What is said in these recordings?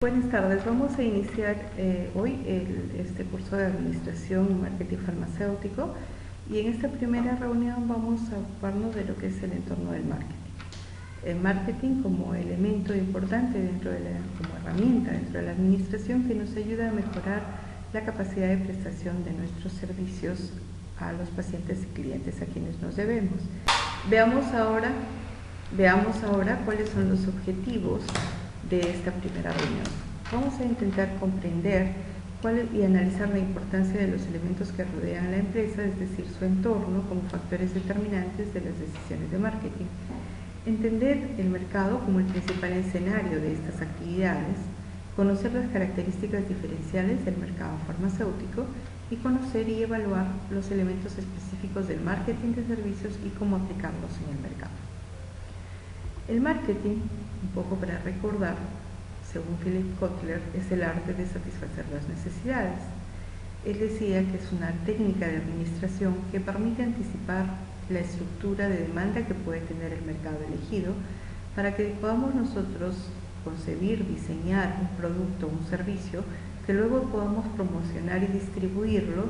Buenas tardes, vamos a iniciar hoy este curso de Administración y Marketing Farmacéutico, y en esta primera reunión vamos a ocuparnos de lo que es el entorno del marketing. El marketing como elemento importante como herramienta dentro de la administración, que nos ayuda a mejorar la capacidad de prestación de nuestros servicios a los pacientes y clientes a quienes nos debemos. Veamos ahora cuáles son los objetivos de esta primera reunión. Vamos a intentar comprender y analizar la importancia de los elementos que rodean a la empresa, es decir, su entorno, como factores determinantes de las decisiones de marketing. Entender el mercado como el principal escenario de estas actividades, conocer las características diferenciales del mercado farmacéutico y conocer y evaluar los elementos específicos del marketing de servicios y cómo aplicarlos en el mercado. El marketing, un poco para recordar, según Philip Kotler, es el arte de satisfacer las necesidades. Él decía que es una técnica de administración que permite anticipar la estructura de demanda que puede tener el mercado elegido, para que podamos nosotros concebir, diseñar un producto o un servicio que luego podamos promocionar y distribuirlo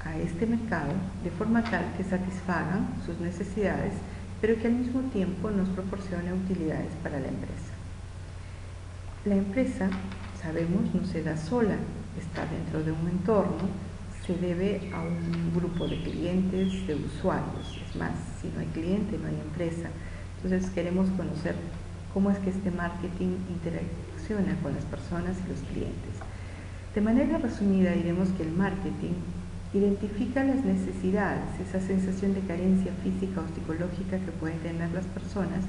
a este mercado de forma tal que satisfagan sus necesidades, pero que al mismo tiempo nos proporcione utilidades para la empresa. La empresa, sabemos, no se da sola, está dentro de un entorno, se debe a un grupo de clientes, de usuarios. Es más, si no hay cliente, no hay empresa. Entonces queremos conocer cómo es que este marketing interacciona con las personas y los clientes. De manera resumida, diremos que el marketing identifica las necesidades, esa sensación de carencia física o psicológica que pueden tener las personas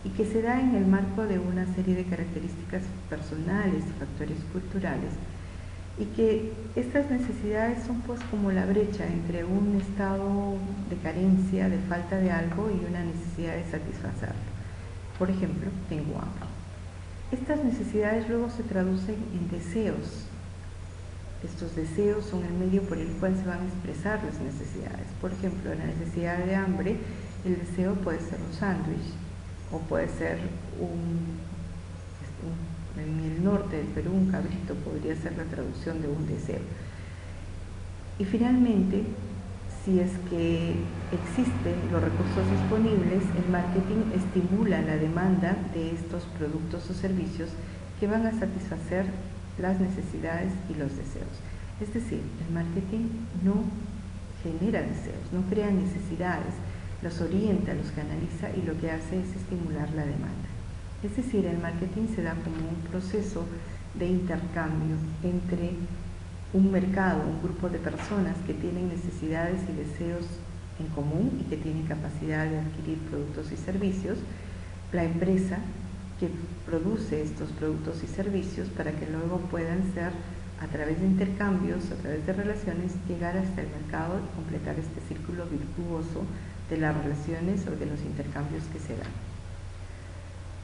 y que se da en el marco de una serie de características personales y factores culturales, y que estas necesidades son pues como la brecha entre un estado de carencia, de falta de algo, y una necesidad de satisfacerlo. Por ejemplo, tengo hambre. Estas necesidades luego se traducen en deseos. Estos deseos son el medio por el cual se van a expresar las necesidades. Por ejemplo, la necesidad de hambre, el deseo puede ser un sándwich, o puede ser en el norte del Perú, un cabrito podría ser la traducción de un deseo. Y finalmente, si es que existen los recursos disponibles, el marketing estimula la demanda de estos productos o servicios que van a satisfacer las necesidades y los deseos. Es decir, el marketing no genera deseos, no crea necesidades, los orienta, los canaliza, y lo que hace es estimular la demanda. Es decir, el marketing se da como un proceso de intercambio entre un mercado, un grupo de personas que tienen necesidades y deseos en común y que tienen capacidad de adquirir productos y servicios, la empresa que produce estos productos y servicios, para que luego puedan ser, a través de intercambios, a través de relaciones, llegar hasta el mercado y completar este círculo virtuoso de las relaciones o de los intercambios que se dan.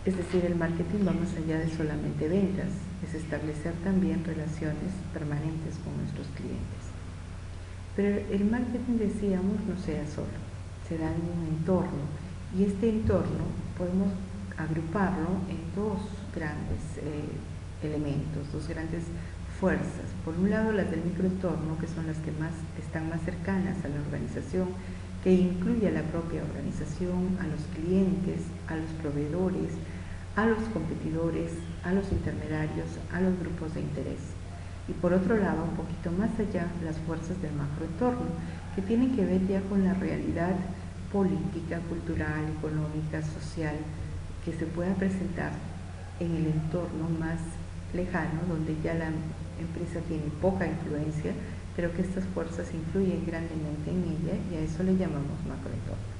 Es decir, el marketing va más allá de solamente ventas, es establecer también relaciones permanentes con nuestros clientes. Pero el marketing, decíamos, no se da solo, se da en un entorno, y este entorno podemos agruparlo en dos grandes elementos, dos grandes fuerzas. Por un lado, las del microentorno, que son las que están más cercanas a la organización, que incluye a la propia organización, a los clientes, a los proveedores, a los competidores, a los intermediarios, a los grupos de interés. Y por otro lado, un poquito más allá, las fuerzas del macroentorno, que tienen que ver ya con la realidad política, cultural, económica, social, que se pueda presentar en el entorno más lejano, donde ya la empresa tiene poca influencia, pero que estas fuerzas influyen grandemente en ella, y a eso le llamamos macroentorno.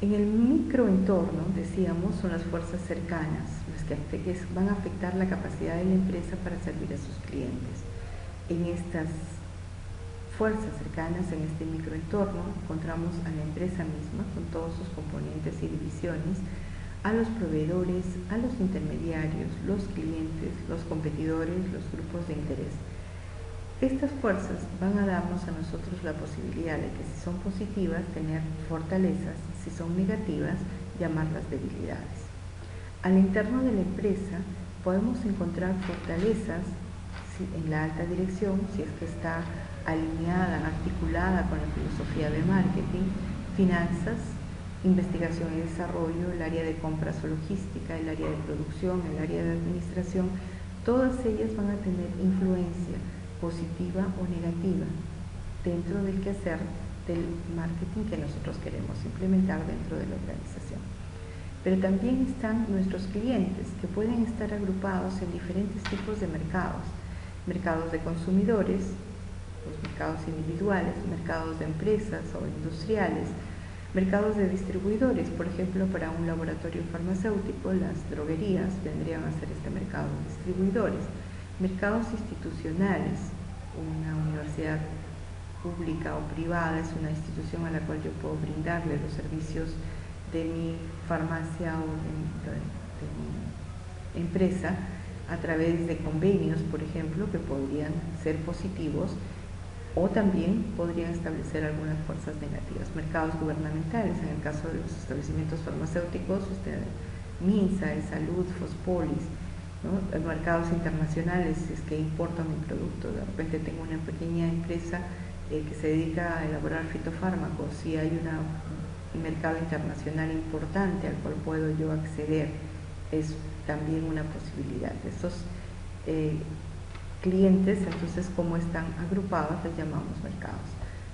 En el microentorno, decíamos, son las fuerzas cercanas, las que van a afectar la capacidad de la empresa para servir a sus clientes. En estas fuerzas cercanas, en este microentorno, encontramos a la empresa misma, con todos sus componentes y divisiones, a los proveedores, a los intermediarios, los clientes, los competidores, los grupos de interés. Estas fuerzas van a darnos a nosotros la posibilidad de que, si son positivas, tener fortalezas; si son negativas, llamarlas debilidades. Al interno de la empresa podemos encontrar fortalezas en la alta dirección, si es que está alineada, articulada con la filosofía de marketing, finanzas, investigación y desarrollo, el área de compras o logística, el área de producción, el área de administración. Todas ellas van a tener influencia positiva o negativa dentro del quehacer del marketing que nosotros queremos implementar dentro de la organización. Pero también están nuestros clientes, que pueden estar agrupados en diferentes tipos de mercados: mercados de consumidores, los mercados individuales, mercados de empresas o industriales, mercados de distribuidores. Por ejemplo, para un laboratorio farmacéutico, las droguerías vendrían a ser este mercado de distribuidores. Mercados institucionales: una universidad pública o privada es una institución a la cual yo puedo brindarle los servicios de mi farmacia o de mi empresa a través de convenios, por ejemplo, que podrían ser positivos, o también podrían establecer algunas fuerzas negativas. Mercados gubernamentales: en el caso de los establecimientos farmacéuticos, MINSA, Salud, Fospolis, ¿no? Mercados internacionales: si es que importo mi producto, de repente tengo una pequeña empresa que se dedica a elaborar fitofármacos, si hay un mercado internacional importante al cual puedo yo acceder, es también una posibilidad. Estos clientes, entonces, como están agrupados, les llamamos mercados.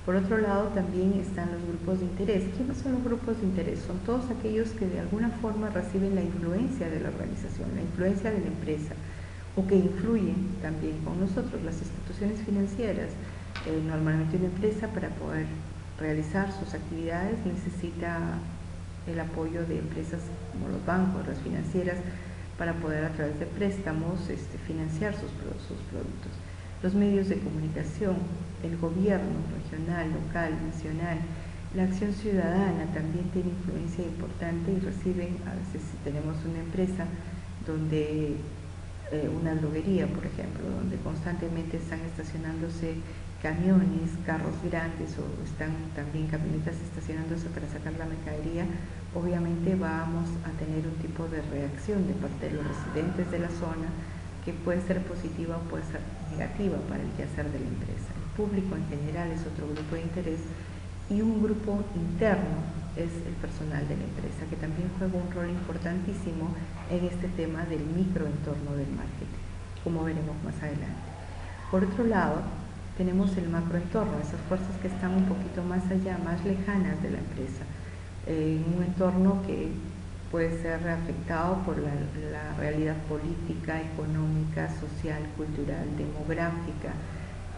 Por otro lado, también están los grupos de interés. ¿Quiénes son los grupos de interés? Son todos aquellos que de alguna forma reciben la influencia de la organización, la influencia de la empresa, o que influyen también con nosotros, las instituciones financieras. Normalmente una empresa, para poder realizar sus actividades, necesita el apoyo de empresas como los bancos, las financieras, para poder a través de préstamos financiar sus productos. Los medios de comunicación, el gobierno regional, local, nacional, la acción ciudadana también tiene influencia importante y reciben, a veces si tenemos una empresa donde una droguería, por ejemplo, donde constantemente están estacionándose camiones, carros grandes, o están también camionetas estacionándose para sacar la mercadería, obviamente vamos a tener un tipo de reacción de parte de los residentes de la zona que puede ser positiva o puede ser negativa para el quehacer de la empresa. El público en general es otro grupo de interés, y un grupo interno es el personal de la empresa, que también juega un rol importantísimo en este tema del microentorno del marketing, como veremos más adelante. Por otro lado, tenemos el macroentorno, esas fuerzas que están un poquito más allá, más lejanas de la empresa, un entorno que puede ser afectado por la realidad política, económica, social, cultural, demográfica,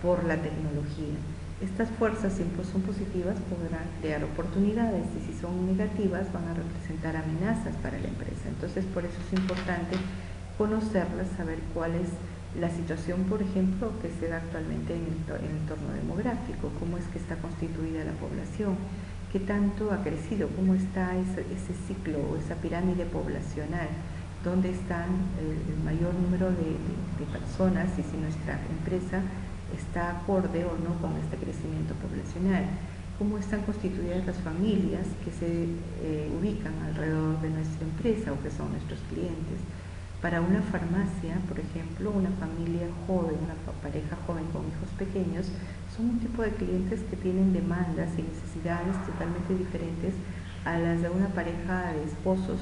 por la tecnología. Estas fuerzas, si son positivas, podrán crear oportunidades, y si son negativas, van a representar amenazas para la empresa. Entonces, por eso es importante conocerlas, saber cuál es la situación, por ejemplo, que se da actualmente en el entorno demográfico, cómo es que está constituida la población, qué tanto ha crecido, cómo está ese ciclo o esa pirámide poblacional, dónde están el mayor número de personas, y si nuestra empresa está acorde o no con este crecimiento poblacional, cómo están constituidas las familias que se ubican alrededor de nuestra empresa o que son nuestros clientes. Para una farmacia, por ejemplo, una familia joven, una pareja joven con hijos pequeños, son un tipo de clientes que tienen demandas y necesidades totalmente diferentes a las de una pareja de esposos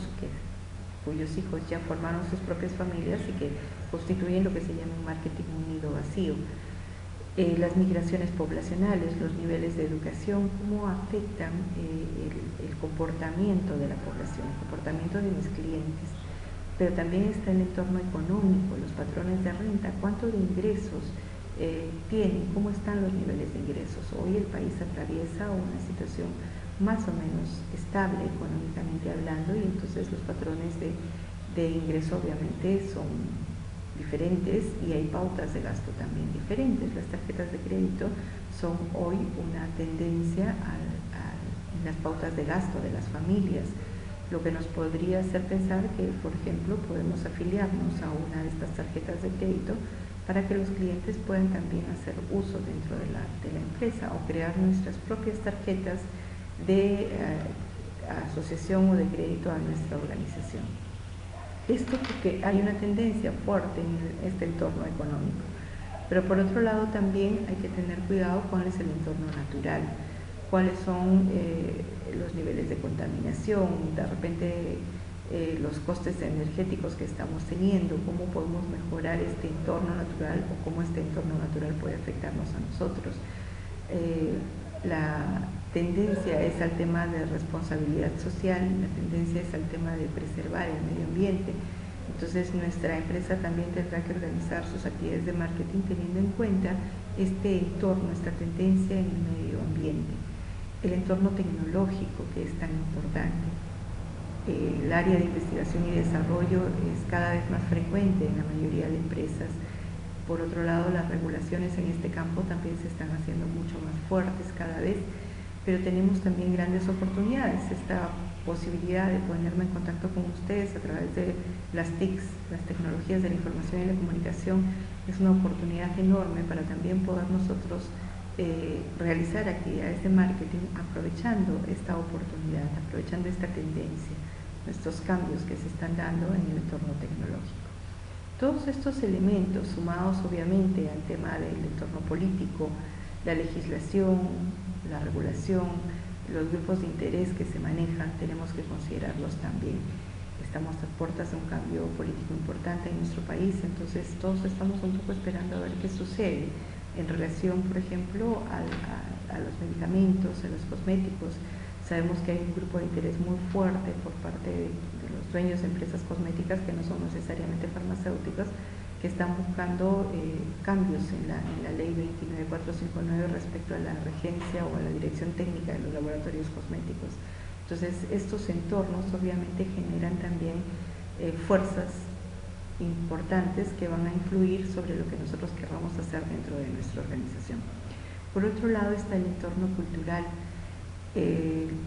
cuyos hijos ya formaron sus propias familias y que constituyen lo que se llama un marketing unido vacío. Las migraciones poblacionales, los niveles de educación, cómo afectan el comportamiento de la población, el comportamiento de mis clientes. Pero también está el entorno económico, los patrones de renta, cuánto de ingresos tienen, cómo están los niveles de ingresos. Hoy el país atraviesa una situación más o menos estable económicamente hablando, y entonces los patrones de ingreso obviamente son diferentes, y hay pautas de gasto también diferentes. Las tarjetas de crédito son hoy una tendencia en las pautas de gasto de las familias, lo que nos podría hacer pensar que, por ejemplo, podemos afiliarnos a una de estas tarjetas de crédito para que los clientes puedan también hacer uso dentro de la empresa, o crear nuestras propias tarjetas de asociación o de crédito a nuestra organización. Esto porque hay una tendencia fuerte en este entorno económico. Pero por otro lado también hay que tener cuidado con cuál es el entorno natural, cuáles son los niveles de contaminación, de repente los costes energéticos que estamos teniendo, cómo podemos mejorar este entorno natural o cómo este entorno natural puede afectarnos a nosotros. La tendencia es al tema de responsabilidad social, la tendencia es al tema de preservar el medio ambiente. Entonces nuestra empresa también tendrá que organizar sus actividades de marketing teniendo en cuenta este entorno, esta tendencia en el medio ambiente, el entorno tecnológico que es tan importante. El área de investigación y desarrollo es cada vez más frecuente en la mayoría de empresas. Por otro lado, las regulaciones en este campo también se están haciendo mucho más fuertes cada vez, pero tenemos también grandes oportunidades. Esta posibilidad de ponerme en contacto con ustedes a través de las TICs, las tecnologías de la información y la comunicación, es una oportunidad enorme para también poder nosotros realizar actividades de marketing aprovechando esta oportunidad, aprovechando esta tendencia, estos cambios que se están dando en el entorno tecnológico. Todos estos elementos, sumados obviamente al tema del entorno político, la legislación, la regulación, los grupos de interés que se manejan, tenemos que considerarlos también. Estamos a puertas de un cambio político importante en nuestro país, entonces todos estamos un poco esperando a ver qué sucede en relación, por ejemplo, a los medicamentos, a los cosméticos. Sabemos que hay un grupo de interés muy fuerte por parte de los dueños de empresas cosméticas que no son necesariamente farmacéuticas, que están buscando cambios en la ley 29459 respecto a la regencia o a la dirección técnica de los laboratorios cosméticos. Entonces, estos entornos obviamente generan también fuerzas importantes que van a influir sobre lo que nosotros querramos hacer dentro de nuestra organización. Por otro lado está el entorno cultural,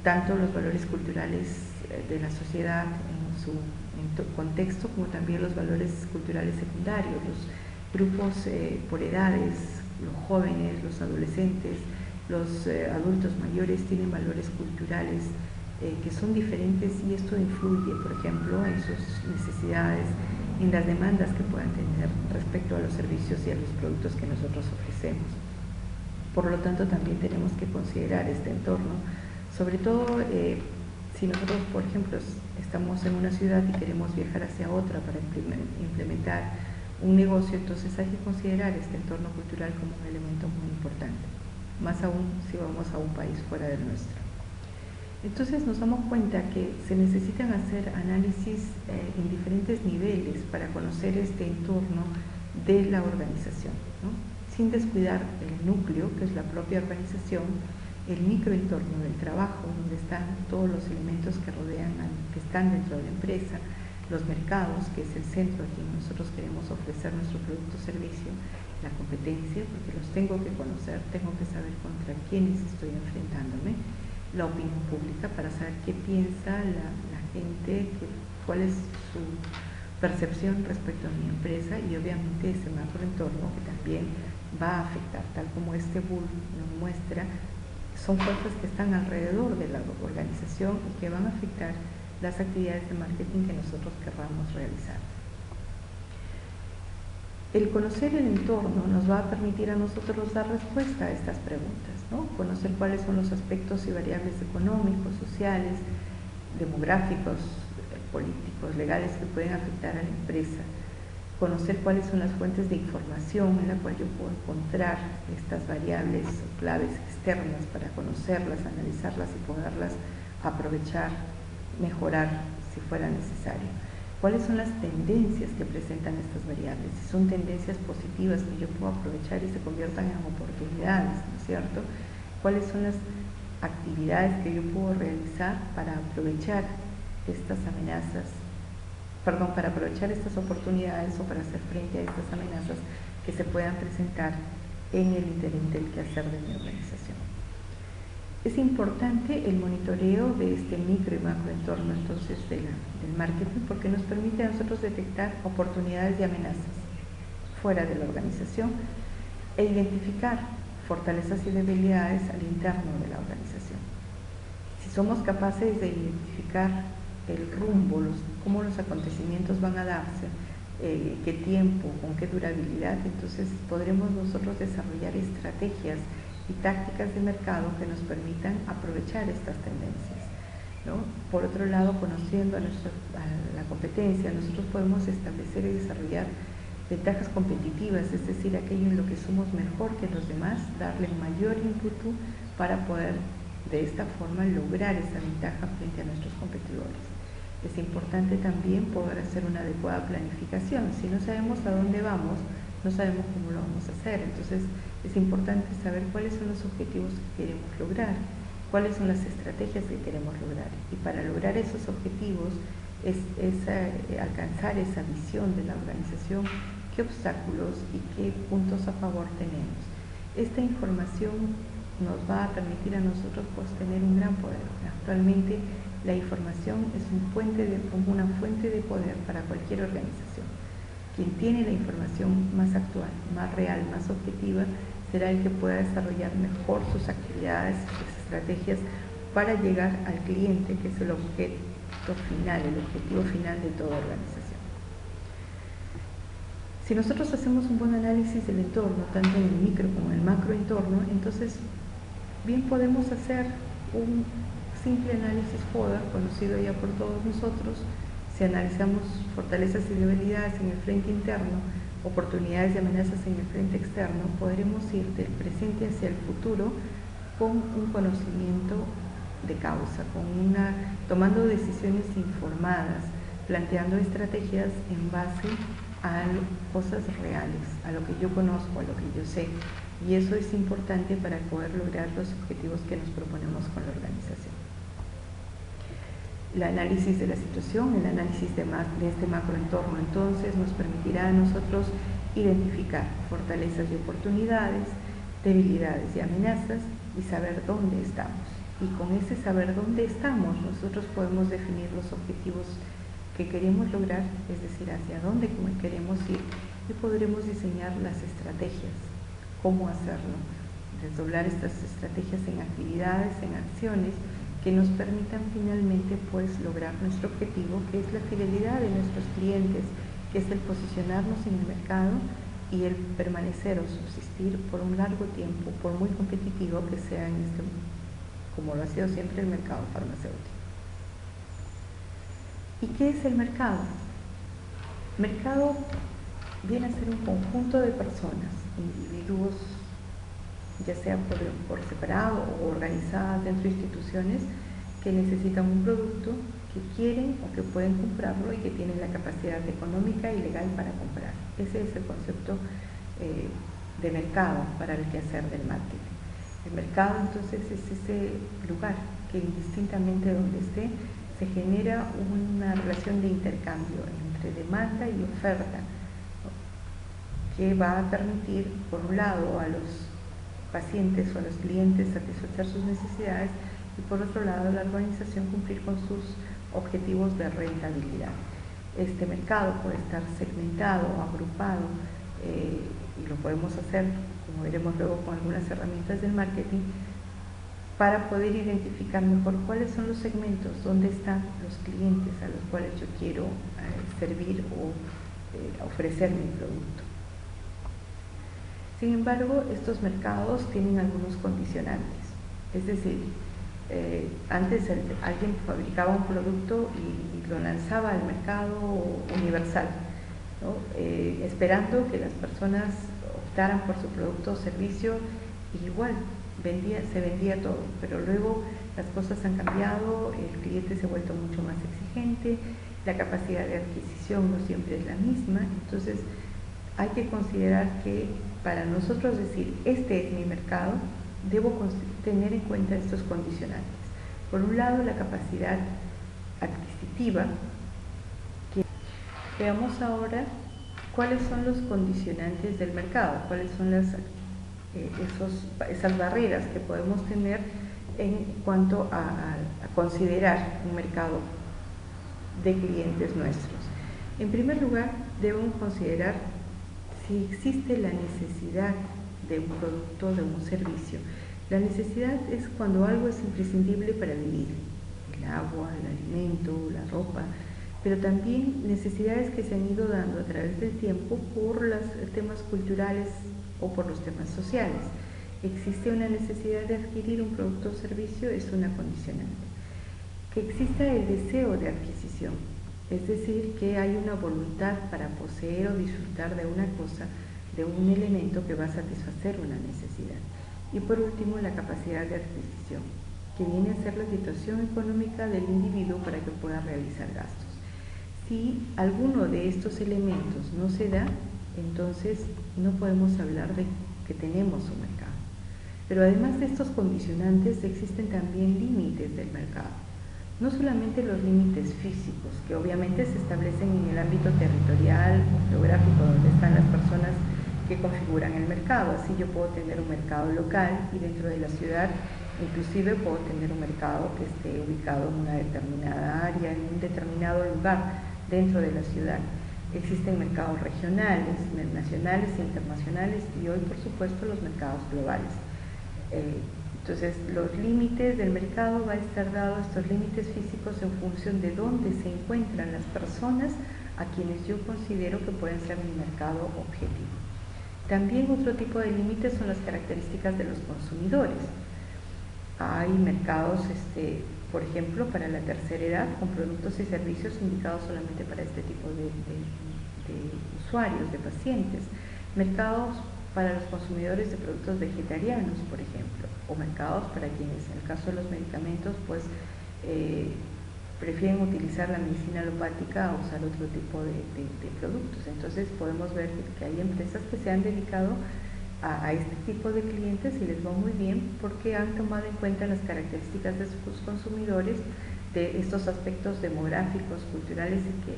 tanto los valores culturales de la sociedad en su contexto como también los valores culturales secundarios, los grupos por edades, los jóvenes, los adolescentes, los adultos mayores tienen valores culturales que son diferentes y esto influye, por ejemplo, en sus necesidades, en las demandas que puedan tener respecto a los servicios y a los productos que nosotros ofrecemos. Por lo tanto, también tenemos que considerar este entorno, sobre todo si nosotros, por ejemplo, estamos en una ciudad y queremos viajar hacia otra para implementar un negocio, entonces hay que considerar este entorno cultural como un elemento muy importante, más aún si vamos a un país fuera del nuestro. Entonces nos damos cuenta que se necesitan hacer análisis en diferentes niveles para conocer este entorno de la organización, ¿no? Sin descuidar el núcleo, que es la propia organización, el microentorno del trabajo, donde están todos los elementos que rodean, que están dentro de la empresa, los mercados, que es el centro a quien nosotros queremos ofrecer nuestro producto o servicio, la competencia, porque los tengo que conocer, tengo que saber contra quiénes estoy enfrentándome, la opinión pública para saber qué piensa la gente, cuál es su percepción respecto a mi empresa y obviamente ese macroentorno que también va a afectar, tal como este bull nos muestra, son fuerzas que están alrededor de la organización y que van a afectar las actividades de marketing que nosotros querramos realizar. El conocer el entorno nos va a permitir a nosotros dar respuesta a estas preguntas, ¿no? Conocer cuáles son los aspectos y variables económicos, sociales, demográficos, políticos, legales que pueden afectar a la empresa. Conocer cuáles son las fuentes de información en la cual yo puedo encontrar estas variables o claves externas para conocerlas, analizarlas y poderlas aprovechar, mejorar si fuera necesario. ¿Cuáles son las tendencias que presentan estas variables? Si son tendencias positivas que yo puedo aprovechar y se conviertan en oportunidades, ¿no es cierto? ¿Cuáles son las actividades que yo puedo realizar para aprovechar estas amenazas, para aprovechar estas oportunidades o para hacer frente a estas amenazas que se puedan presentar en el interés del quehacer de mi organización? Es importante el monitoreo de este micro y macroentorno entonces del marketing porque nos permite a nosotros detectar oportunidades y amenazas fuera de la organización e identificar fortalezas y debilidades al interno de la organización. Si somos capaces de identificar el rumbo, cómo los acontecimientos van a darse, qué tiempo, con qué durabilidad, entonces podremos nosotros desarrollar estrategias y tácticas de mercado que nos permitan aprovechar estas tendencias, ¿no? Por otro lado, conociendo a la competencia, nosotros podemos establecer y desarrollar ventajas competitivas, es decir, aquello en lo que somos mejor que los demás, darle mayor ímpetu para poder de esta forma lograr esa ventaja frente a nuestros competidores. Es importante también poder hacer una adecuada planificación. Si no sabemos a dónde vamos, no sabemos cómo lo vamos a hacer. Entonces es importante saber cuáles son los objetivos que queremos lograr, cuáles son las estrategias que queremos lograr. Y para lograr esos objetivos es alcanzar esa visión de la organización, qué obstáculos y qué puntos a favor tenemos. Esta información nos va a permitir a nosotros pues, tener un gran poder. Actualmente la información es una fuente de poder para cualquier organización. Quien tiene la información más actual, más real, más objetiva, será el que pueda desarrollar mejor sus actividades, sus estrategias para llegar al cliente, que es el objetivo final de toda organización. Si nosotros hacemos un buen análisis del entorno, tanto en el micro como en el macro entorno, entonces bien podemos hacer un simple análisis FODA, conocido ya por todos nosotros. Si analizamos fortalezas y debilidades en el frente interno, oportunidades y amenazas en el frente externo, podremos ir del presente hacia el futuro con un conocimiento de causa, tomando decisiones informadas, planteando estrategias en base a cosas reales, a lo que yo conozco, a lo que yo sé. Y eso es importante para poder lograr los objetivos que nos proponemos con la organización. El análisis de la situación, el análisis de este macroentorno, entonces, nos permitirá a nosotros identificar fortalezas y oportunidades, debilidades y amenazas y saber dónde estamos. Y con ese saber dónde estamos, nosotros podemos definir los objetivos que queremos lograr, es decir, hacia dónde queremos ir, y podremos diseñar las estrategias, cómo hacerlo, desdoblar estas estrategias en actividades, en acciones que nos permitan finalmente pues lograr nuestro objetivo, que es la fidelidad de nuestros clientes, que es el posicionarnos en el mercado y el permanecer o subsistir por un largo tiempo, por muy competitivo que sea como lo ha sido siempre el mercado farmacéutico. ¿Y qué es el mercado? Mercado viene a ser un conjunto de personas, individuos, ya sea por separado o organizadas dentro de instituciones, que necesitan un producto, que quieren o que pueden comprarlo y que tienen la capacidad económica y legal para comprar. Ese es el concepto de mercado para el quehacer del marketing. El mercado entonces es ese lugar que indistintamente donde esté se genera una relación de intercambio entre demanda y oferta, ¿no?, que va a permitir, por un lado, a los pacientes o a los clientes satisfacer sus necesidades y por otro lado a la organización cumplir con sus objetivos de rentabilidad. Este mercado puede estar segmentado, agrupado, y lo podemos hacer, como veremos luego, con algunas herramientas del marketing, para poder identificar mejor cuáles son los segmentos, dónde están los clientes a los cuales yo quiero servir o ofrecer mi producto. Sin embargo, estos mercados tienen algunos condicionantes, es decir, antes alguien fabricaba un producto y lo lanzaba al mercado universal, ¿no?, esperando que las personas optaran por su producto o servicio, y igual se vendía todo, pero luego las cosas han cambiado, el cliente se ha vuelto mucho más exigente, la capacidad de adquisición no siempre es la misma, entonces hay que considerar que para nosotros decir, este es mi mercado, debo tener en cuenta estos condicionantes. Por un lado, la capacidad adquisitiva. Veamos ahora cuáles son los condicionantes del mercado, cuáles son esas barreras que podemos tener en cuanto a considerar un mercado de clientes nuestros. En primer lugar, debemos considerar si existe la necesidad de un producto, de un servicio. La necesidad es cuando algo es imprescindible para vivir: el agua, el alimento, la ropa, pero también necesidades que se han ido dando a través del tiempo por los temas culturales o por los temas sociales. Existe una necesidad de adquirir un producto o servicio, es una condicionante. Que exista el deseo de adquisición, es decir, que hay una voluntad para poseer o disfrutar de una cosa, de un elemento que va a satisfacer una necesidad. Y por último, la capacidad de adquisición, que viene a ser la situación económica del individuo para que pueda realizar gastos. Si alguno de estos elementos no se da, entonces no podemos hablar de que tenemos un mercado. Pero además de estos condicionantes, existen también límites del mercado. No solamente los límites físicos, que obviamente se establecen en el ámbito territorial o geográfico donde están las personas que configuran el mercado. Así yo puedo tener un mercado local y dentro de la ciudad inclusive puedo tener un mercado que esté ubicado en una determinada área, en un determinado lugar dentro de la ciudad. Existen mercados regionales, nacionales e internacionales y hoy por supuesto los mercados globales. Entonces los límites del mercado va a estar dado, estos límites físicos, en función de dónde se encuentran las personas a quienes yo considero que pueden ser mi mercado objetivo. También otro tipo de límites son las características de los consumidores. Hay mercados, por ejemplo, para la tercera edad, con productos y servicios indicados solamente para este tipo de usuarios, de pacientes. Mercados para los consumidores de productos vegetarianos, por ejemplo, o mercados para quienes, en el caso de los medicamentos, pues prefieren utilizar la medicina alopática o usar otro tipo de productos. Entonces podemos ver que hay empresas que se han dedicado a este tipo de clientes y les va muy bien porque han tomado en cuenta las características de sus consumidores, de estos aspectos demográficos, culturales, y que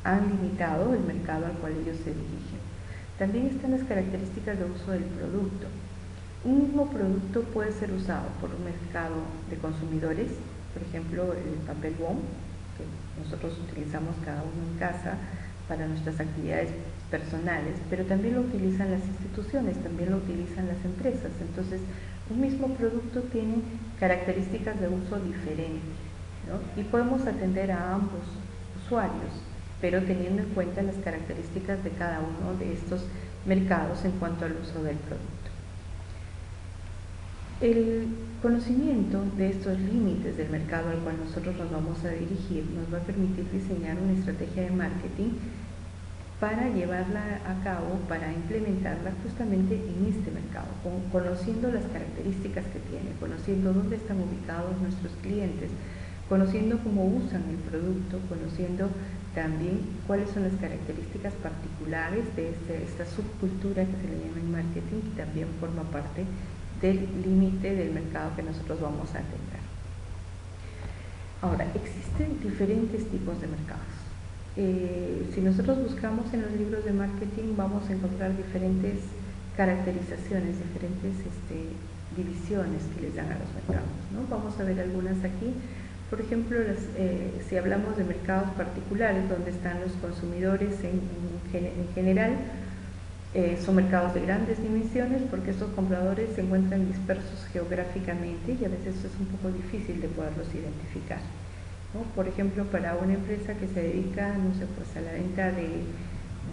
han limitado el mercado al cual ellos se dirigen. También están las características de uso del producto. Un mismo producto puede ser usado por un mercado de consumidores, por ejemplo el papel bond, que nosotros utilizamos cada uno en casa para nuestras actividades personales, pero también lo utilizan las instituciones, también lo utilizan las empresas. Entonces un mismo producto tiene características de uso diferentes, ¿no? Y podemos atender a ambos usuarios, pero teniendo en cuenta las características de cada uno de estos mercados en cuanto al uso del producto. El conocimiento de estos límites del mercado al cual nosotros nos vamos a dirigir nos va a permitir diseñar una estrategia de marketing para llevarla a cabo, para implementarla justamente en este mercado, conociendo las características que tiene, conociendo dónde están ubicados nuestros clientes, conociendo cómo usan el producto, conociendo también cuáles son las características particulares de esta subcultura que se le llama en marketing, que también forma parte del límite del mercado que nosotros vamos a atender. Ahora, existen diferentes tipos de mercados. Si nosotros buscamos en los libros de marketing, vamos a encontrar diferentes caracterizaciones, diferentes divisiones que les dan a los mercados, ¿no? Vamos a ver algunas aquí. Por ejemplo, si hablamos de mercados particulares, donde están los consumidores en general, son mercados de grandes dimensiones porque estos compradores se encuentran dispersos geográficamente y a veces es un poco difícil de poderlos identificar, ¿no? Por ejemplo, para una empresa que se dedica, no sé, pues a la venta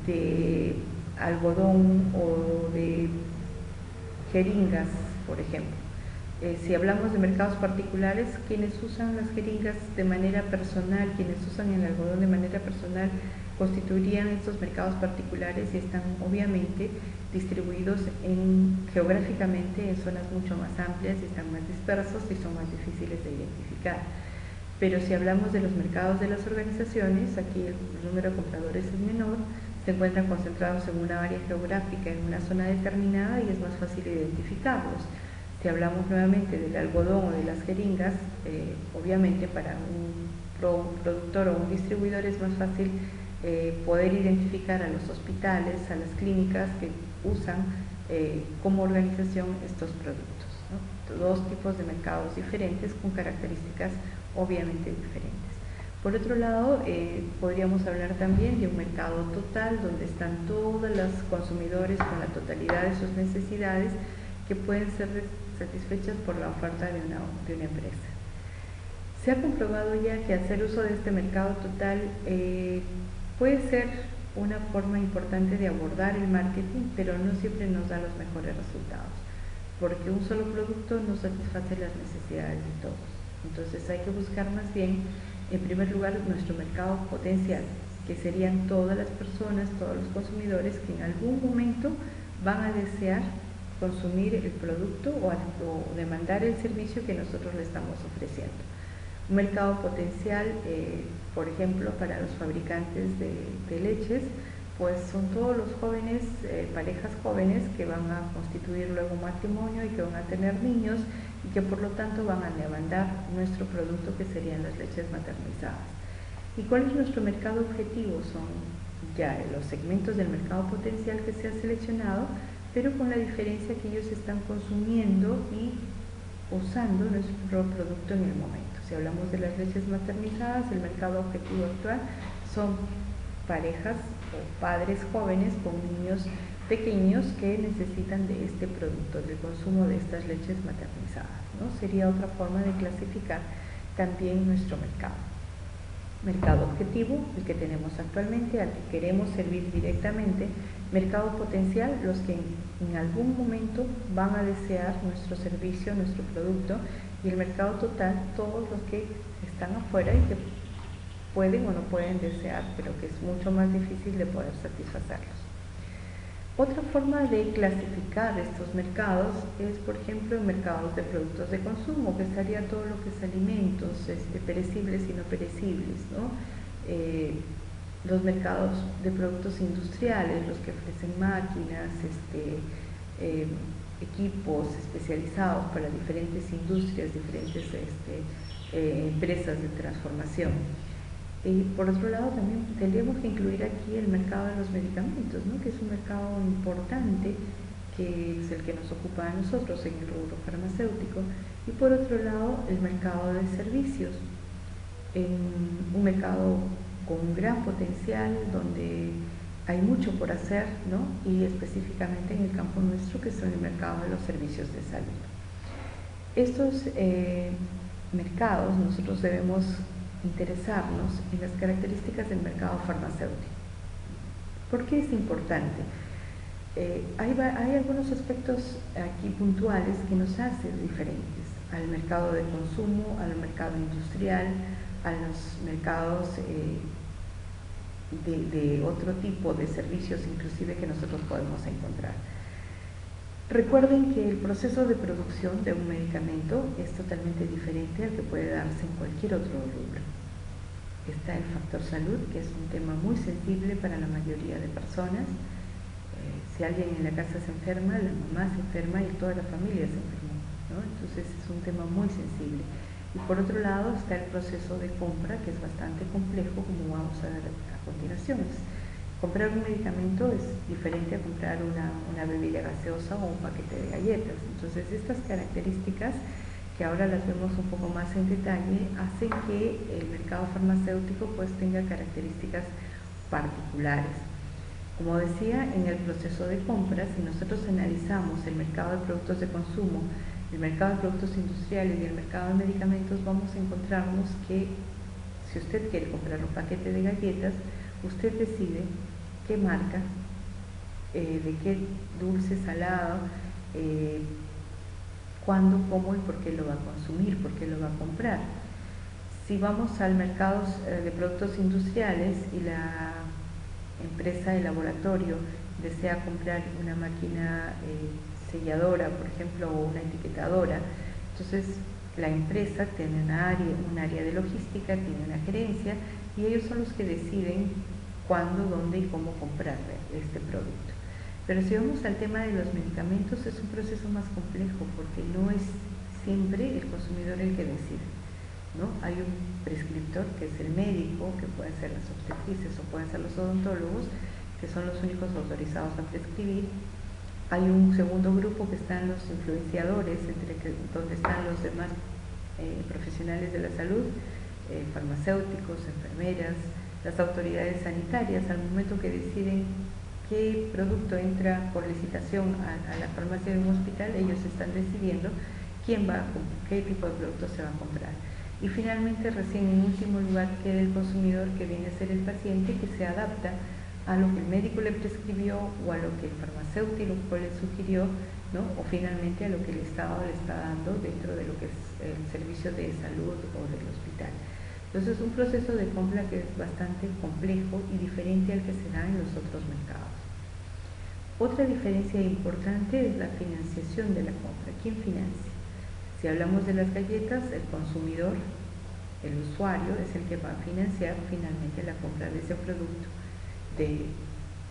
de algodón o de jeringas, por ejemplo. Si hablamos de mercados particulares, quienes usan las jeringas de manera personal, quienes usan el algodón de manera personal, constituirían estos mercados particulares y están obviamente distribuidos geográficamente en zonas mucho más amplias y están más dispersos y son más difíciles de identificar. Pero si hablamos de los mercados de las organizaciones, aquí el número de compradores es menor, se encuentran concentrados en una área geográfica, en una zona determinada y es más fácil identificarlos. Si hablamos nuevamente del algodón o de las jeringas, obviamente para un productor o un distribuidor es más fácil poder identificar a los hospitales, a las clínicas que usan como organización estos productos, ¿no? Dos tipos de mercados diferentes con características obviamente diferentes. Por otro lado, podríamos hablar también de un mercado total donde están todos los consumidores con la totalidad de sus necesidades que pueden ser satisfechas por la oferta de una empresa. Se ha comprobado ya que hacer uso de este mercado total puede ser una forma importante de abordar el marketing, pero no siempre nos da los mejores resultados, porque un solo producto no satisface las necesidades de todos. Entonces hay que buscar más bien, en primer lugar, nuestro mercado potencial, que serían todas las personas, todos los consumidores que en algún momento van a desear consumir el producto o demandar el servicio que nosotros le estamos ofreciendo. Un mercado potencial, por ejemplo, para los fabricantes de leches, pues son todos los jóvenes, parejas jóvenes que van a constituir luego un matrimonio y que van a tener niños y que por lo tanto van a demandar nuestro producto, que serían las leches maternizadas. ¿Y cuál es nuestro mercado objetivo? Son ya los segmentos del mercado potencial que se ha seleccionado, pero con la diferencia que ellos están consumiendo y usando nuestro producto en el momento. Si hablamos de las leches maternizadas, el mercado objetivo actual son parejas o padres jóvenes con niños pequeños que necesitan de este producto, del consumo de estas leches maternizadas, ¿no? Sería otra forma de clasificar también nuestro mercado. Mercado objetivo, el que tenemos actualmente, al que queremos servir directamente. Mercado potencial, los que en algún momento van a desear nuestro servicio, nuestro producto. Y el mercado total, todos los que están afuera y que pueden o no pueden desear, pero que es mucho más difícil de poder satisfacerlos. Otra forma de clasificar estos mercados es, por ejemplo, en mercados de productos de consumo, que estaría todo lo que es alimentos, perecibles y no perecibles, ¿no? Los mercados de productos industriales, los que ofrecen máquinas, equipos especializados para diferentes industrias, diferentes empresas de transformación. Por otro lado, también tendríamos que incluir aquí el mercado de los medicamentos, ¿no? Que es un mercado importante, que es el que nos ocupa a nosotros en el rubro farmacéutico. Y por otro lado, el mercado de servicios, un mercado con un gran potencial, donde hay mucho por hacer, ¿no? Y específicamente en el campo nuestro, que son el mercado de los servicios de salud. Estos mercados, nosotros debemos interesarnos en las características del mercado farmacéutico. ¿Por qué es importante? Hay algunos aspectos aquí puntuales que nos hacen diferentes al mercado de consumo, al mercado industrial, a los mercados de otro tipo de servicios inclusive que nosotros podemos encontrar. Recuerden que el proceso de producción de un medicamento es totalmente diferente al que puede darse en cualquier otro rubro. Está el factor salud, que es un tema muy sensible para la mayoría de personas. Si alguien en la casa se enferma, la mamá se enferma y toda la familia se enferma, ¿no? Entonces es un tema muy sensible. Y por otro lado está el proceso de compra, que es bastante complejo, como vamos a ver a continuación. Comprar un medicamento es diferente a comprar una bebida gaseosa o un paquete de galletas. Entonces estas características, que ahora las vemos un poco más en detalle, hacen que el mercado farmacéutico pues tenga características particulares. Como decía, en el proceso de compra, si nosotros analizamos el mercado de productos de consumo, el mercado de productos industriales y el mercado de medicamentos, vamos a encontrarnos que si usted quiere comprar un paquete de galletas, usted decide qué marca, de qué dulce, salado, cuándo, cómo y por qué lo va a consumir, por qué lo va a comprar. Si vamos al mercado de productos industriales y la empresa, el laboratorio, desea comprar una máquina selladora, por ejemplo, o una etiquetadora, entonces la empresa tiene un área de logística, tiene una gerencia, y ellos son los que deciden cuándo, dónde y cómo comprar este producto. Pero si vamos al tema de los medicamentos, es un proceso más complejo, porque no es siempre el consumidor el que decide, ¿no? Hay un prescriptor, que es el médico, que pueden ser las obstetrices o pueden ser los odontólogos, que son los únicos autorizados a prescribir. Hay un segundo grupo que están los influenciadores, donde están los demás profesionales de la salud, farmacéuticos, enfermeras, las autoridades sanitarias. Al momento que deciden qué producto entra por licitación a la farmacia de un hospital, ellos están decidiendo qué tipo de producto se va a comprar. Y finalmente, recién en último lugar, queda el consumidor, que viene a ser el paciente, que se adapta a lo que el médico le prescribió o a lo que el farmacéutico le sugirió, ¿no? O finalmente a lo que el Estado le está dando dentro de lo que es el servicio de salud o del hospital. Entonces es un proceso de compra que es bastante complejo y diferente al que se da en los otros mercados. Otra diferencia importante es la financiación de la compra. ¿Quién financia? Si hablamos de las galletas, el consumidor, el usuario, es el que va a financiar finalmente la compra de ese producto.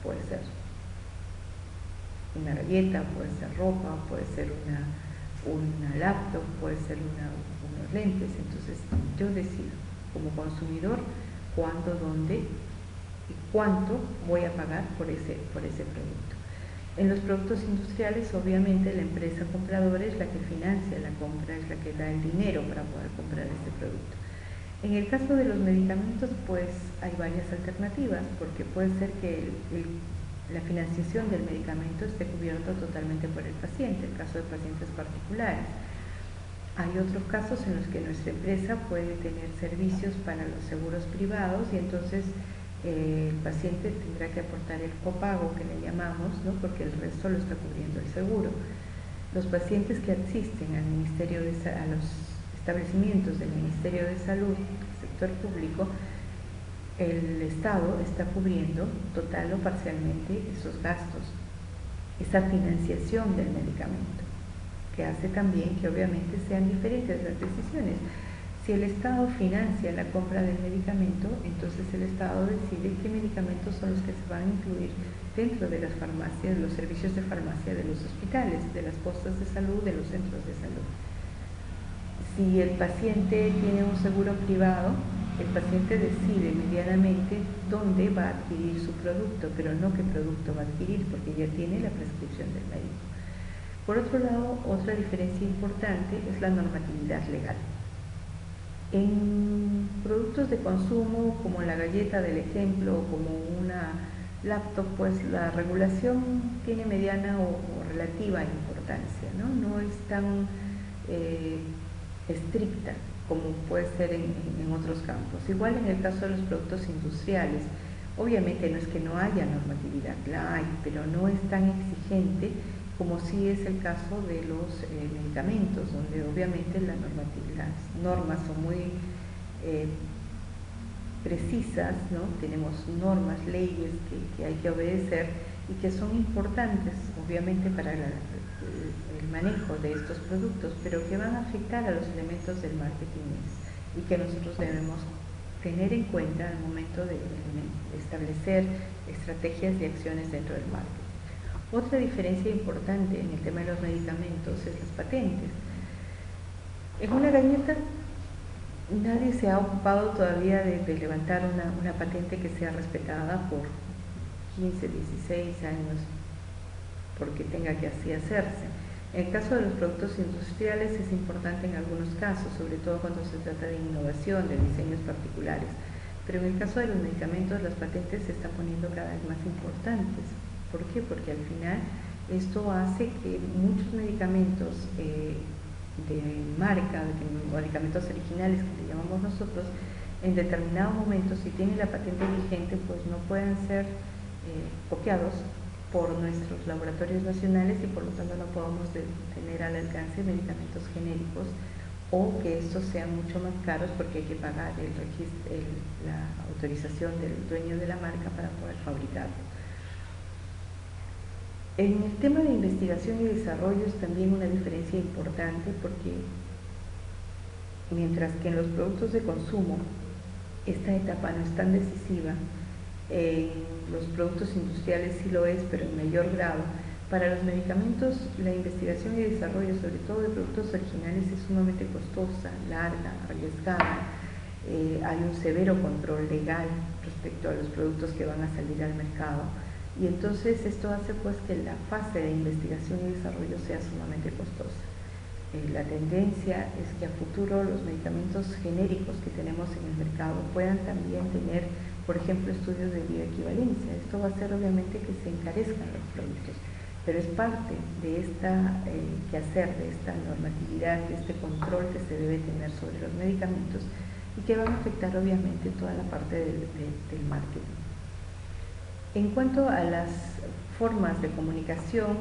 Puede ser una galleta, puede ser ropa, puede ser una laptop, puede ser unos lentes. Entonces yo decido como consumidor cuándo, dónde y cuánto voy a pagar por ese producto. En los productos industriales, obviamente, la empresa compradora es la que financia la compra, es la que da el dinero para poder comprar este producto. En el caso de los medicamentos, pues hay varias alternativas, porque puede ser que la financiación del medicamento esté cubierto totalmente por el paciente, el caso de pacientes particulares. Hay otros casos en los que nuestra empresa puede tener servicios para los seguros privados y entonces el paciente tendrá que aportar el copago, que le llamamos, ¿no? Porque el resto lo está cubriendo el seguro. Los pacientes que asisten a los establecimientos del Ministerio de Salud, sector público, el Estado está cubriendo total o parcialmente esos gastos, esa financiación del medicamento, que hace también que obviamente sean diferentes las decisiones. Si el Estado financia la compra del medicamento, entonces el Estado decide qué medicamentos son los que se van a incluir dentro de las farmacias, los servicios de farmacia de los hospitales, de las postas de salud, de los centros de salud. Si el paciente tiene un seguro privado, el paciente decide medianamente dónde va a adquirir su producto, pero no qué producto va a adquirir, porque ya tiene la prescripción del médico. Por otro lado, otra diferencia importante es la normatividad legal. En productos de consumo, como la galleta del ejemplo, o como una laptop, pues la regulación tiene mediana o relativa importancia, ¿no? No es tan estricta como puede ser en otros campos. Igual en el caso de los productos industriales, obviamente no es que no haya normatividad, la hay, pero no es tan exigente como sí es el caso de los medicamentos, donde obviamente las normas son muy precisas, ¿no? Tenemos normas, leyes que hay que obedecer y que son importantes, obviamente, para el manejo de estos productos, pero que van a afectar a los elementos del marketing y que nosotros debemos tener en cuenta al momento de establecer estrategias y acciones dentro del marketing. Otra diferencia importante en el tema de los medicamentos es las patentes. En una galleta nadie se ha ocupado todavía de levantar una patente que sea respetada por 15, 16 años, porque tenga que así hacerse. En el caso de los productos industriales es importante en algunos casos, sobre todo cuando se trata de innovación, de diseños particulares, pero en el caso de los medicamentos las patentes se están poniendo cada vez más importantes. ¿Por qué? Porque al final esto hace que muchos medicamentos de marca, medicamentos originales que le llamamos nosotros, en determinado momento, si tiene la patente vigente, pues no pueden ser copiados por nuestros laboratorios nacionales y por lo tanto no podemos tener al alcance medicamentos genéricos o que estos sean mucho más caros porque hay que pagar la autorización del dueño de la marca para poder fabricarlo. En el tema de investigación y desarrollo es también una diferencia importante porque mientras que en los productos de consumo esta etapa no es tan decisiva, en los productos industriales sí lo es, pero en mayor grado. Para los medicamentos, la investigación y desarrollo, sobre todo de productos originales, es sumamente costosa, larga, arriesgada. Hay un severo control legal respecto a los productos que van a salir al mercado. Y entonces esto hace pues que la fase de investigación y desarrollo sea sumamente costosa. La tendencia es que a futuro los medicamentos genéricos que tenemos en el mercado puedan también tener, por ejemplo, estudios de bioequivalencia. Esto va a hacer obviamente que se encarezcan los productos, pero es parte de esta quehacer, de esta normatividad, de este control que se debe tener sobre los medicamentos y que van a afectar obviamente toda la parte del marketing. En cuanto a las formas de comunicación,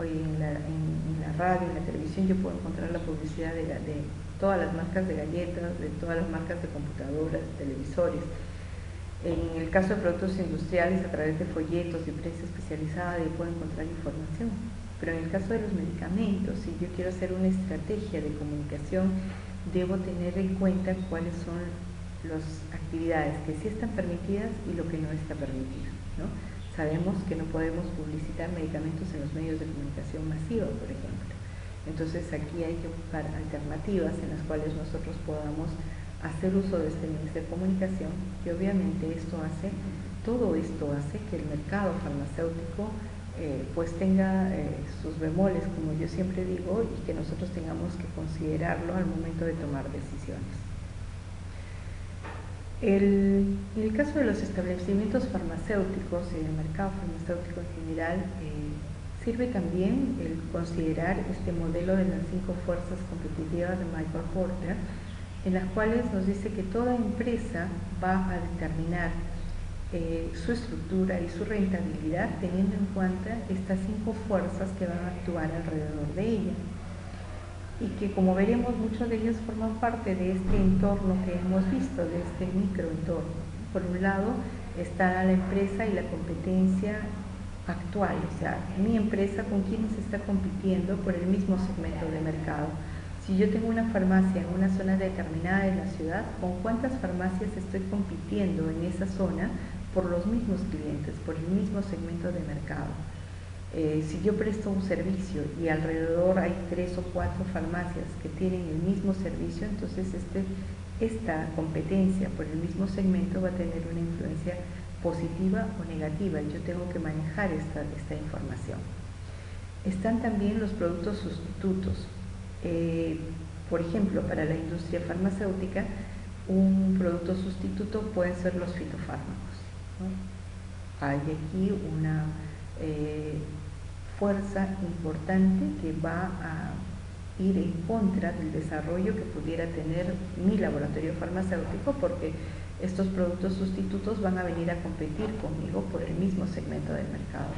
hoy en la radio, en la televisión, yo puedo encontrar la publicidad de todas las marcas de galletas, de todas las marcas de computadoras, de televisores. En el caso de productos industriales, a través de folletos de prensa especializada, yo puedo encontrar información. Pero en el caso de los medicamentos, si yo quiero hacer una estrategia de comunicación, debo tener en cuenta cuáles son las actividades que sí están permitidas y lo que no está permitido, ¿no? Sabemos que no podemos publicitar medicamentos en los medios de comunicación masiva, por ejemplo. Entonces aquí hay que buscar alternativas en las cuales nosotros podamos hacer uso de este medio de comunicación, y obviamente todo esto hace que el mercado farmacéutico pues tenga sus bemoles, como yo siempre digo, y que nosotros tengamos que considerarlo al momento de tomar decisiones. En el caso de los establecimientos farmacéuticos y del mercado farmacéutico en general, sirve también el considerar este modelo de las 5 fuerzas competitivas de Michael Porter, en las cuales nos dice que toda empresa va a determinar su estructura y su rentabilidad teniendo en cuenta estas 5 fuerzas que van a actuar alrededor de ella, y que, como veremos, muchos de ellos forman parte de este entorno que hemos visto, de este microentorno. Por un lado está la empresa y la competencia actual, o sea, mi empresa con quienes está compitiendo por el mismo segmento de mercado. Si yo tengo una farmacia en una zona determinada de la ciudad, ¿con cuántas farmacias estoy compitiendo en esa zona por los mismos clientes, por el mismo segmento de mercado? Si yo presto un servicio y alrededor hay 3 o 4 farmacias que tienen el mismo servicio, entonces esta competencia por el mismo segmento va a tener una influencia positiva o negativa. Yo tengo que manejar esta información. Están también los productos sustitutos. Por ejemplo, para la industria farmacéutica, un producto sustituto pueden ser los fitofármacos, ¿no? Hay aquí una fuerza importante que va a ir en contra del desarrollo que pudiera tener mi laboratorio farmacéutico, porque estos productos sustitutos van a venir a competir conmigo por el mismo segmento del mercado.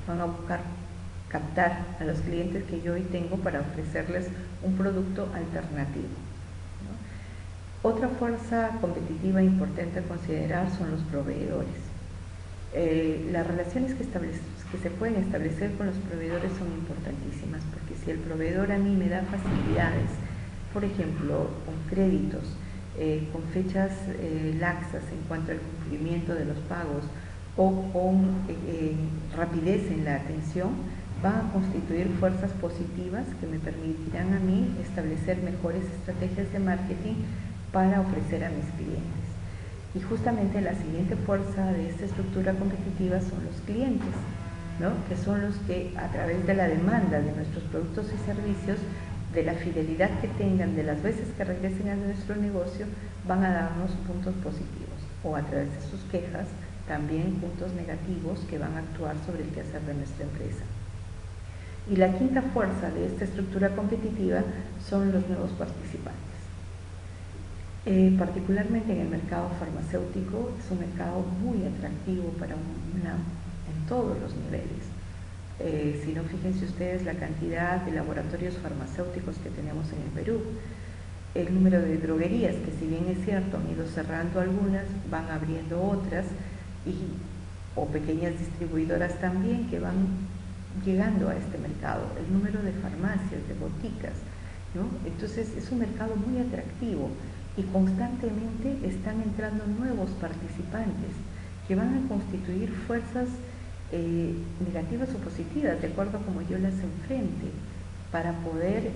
Van a buscar captar a los clientes que yo hoy tengo para ofrecerles un producto alternativo, ¿no? Otra fuerza competitiva importante a considerar son los proveedores. Las relaciones que se pueden establecer con los proveedores son importantísimas, porque si el proveedor a mí me da facilidades, por ejemplo, con créditos, con fechas laxas en cuanto al cumplimiento de los pagos, o con rapidez en la atención, van a constituir fuerzas positivas que me permitirán a mí establecer mejores estrategias de marketing para ofrecer a mis clientes. Y justamente la siguiente fuerza de esta estructura competitiva son los clientes, ¿no? Que son los que, a través de la demanda de nuestros productos y servicios, de la fidelidad que tengan, de las veces que regresen a nuestro negocio, van a darnos puntos positivos, o a través de sus quejas, también puntos negativos que van a actuar sobre el quehacer de nuestra empresa. Y la quinta fuerza de esta estructura competitiva son los nuevos participantes. Particularmente en el mercado farmacéutico, es un mercado muy atractivo para en todos los niveles. Si no, fíjense ustedes la cantidad de laboratorios farmacéuticos que tenemos en el Perú, el número de droguerías, que si bien es cierto han ido cerrando algunas, van abriendo otras, o pequeñas distribuidoras también que van llegando a este mercado, el número de farmacias, de boticas, ¿no? Entonces es un mercado muy atractivo y constantemente están entrando nuevos participantes que van a constituir fuerzas negativas o positivas, de acuerdo a como yo las enfrente, para poder,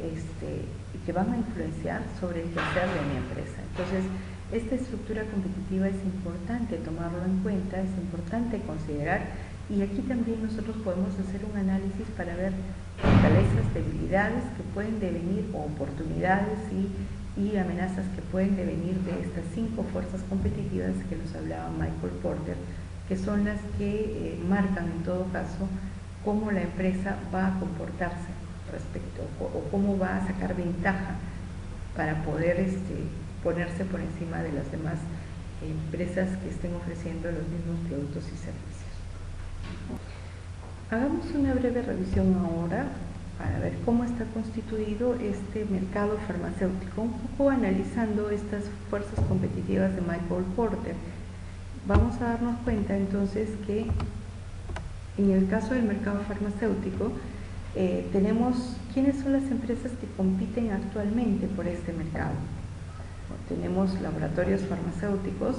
que van a influenciar sobre el quehacer de mi empresa. Entonces, esta estructura competitiva es importante tomarlo en cuenta, es importante considerar, y aquí también nosotros podemos hacer un análisis para ver fortalezas, debilidades que pueden devenir, o oportunidades y amenazas que pueden devenir de estas 5 fuerzas competitivas que nos hablaba Michael Porter, que son las que marcan en todo caso cómo la empresa va a comportarse respecto o cómo va a sacar ventaja para poder ponerse por encima de las demás empresas que estén ofreciendo los mismos productos y servicios. Hagamos una breve revisión ahora para ver cómo está constituido este mercado farmacéutico, un poco analizando estas fuerzas competitivas de Michael Porter. Vamos a darnos cuenta entonces que en el caso del mercado farmacéutico tenemos quiénes son las empresas que compiten actualmente por este mercado. Tenemos laboratorios farmacéuticos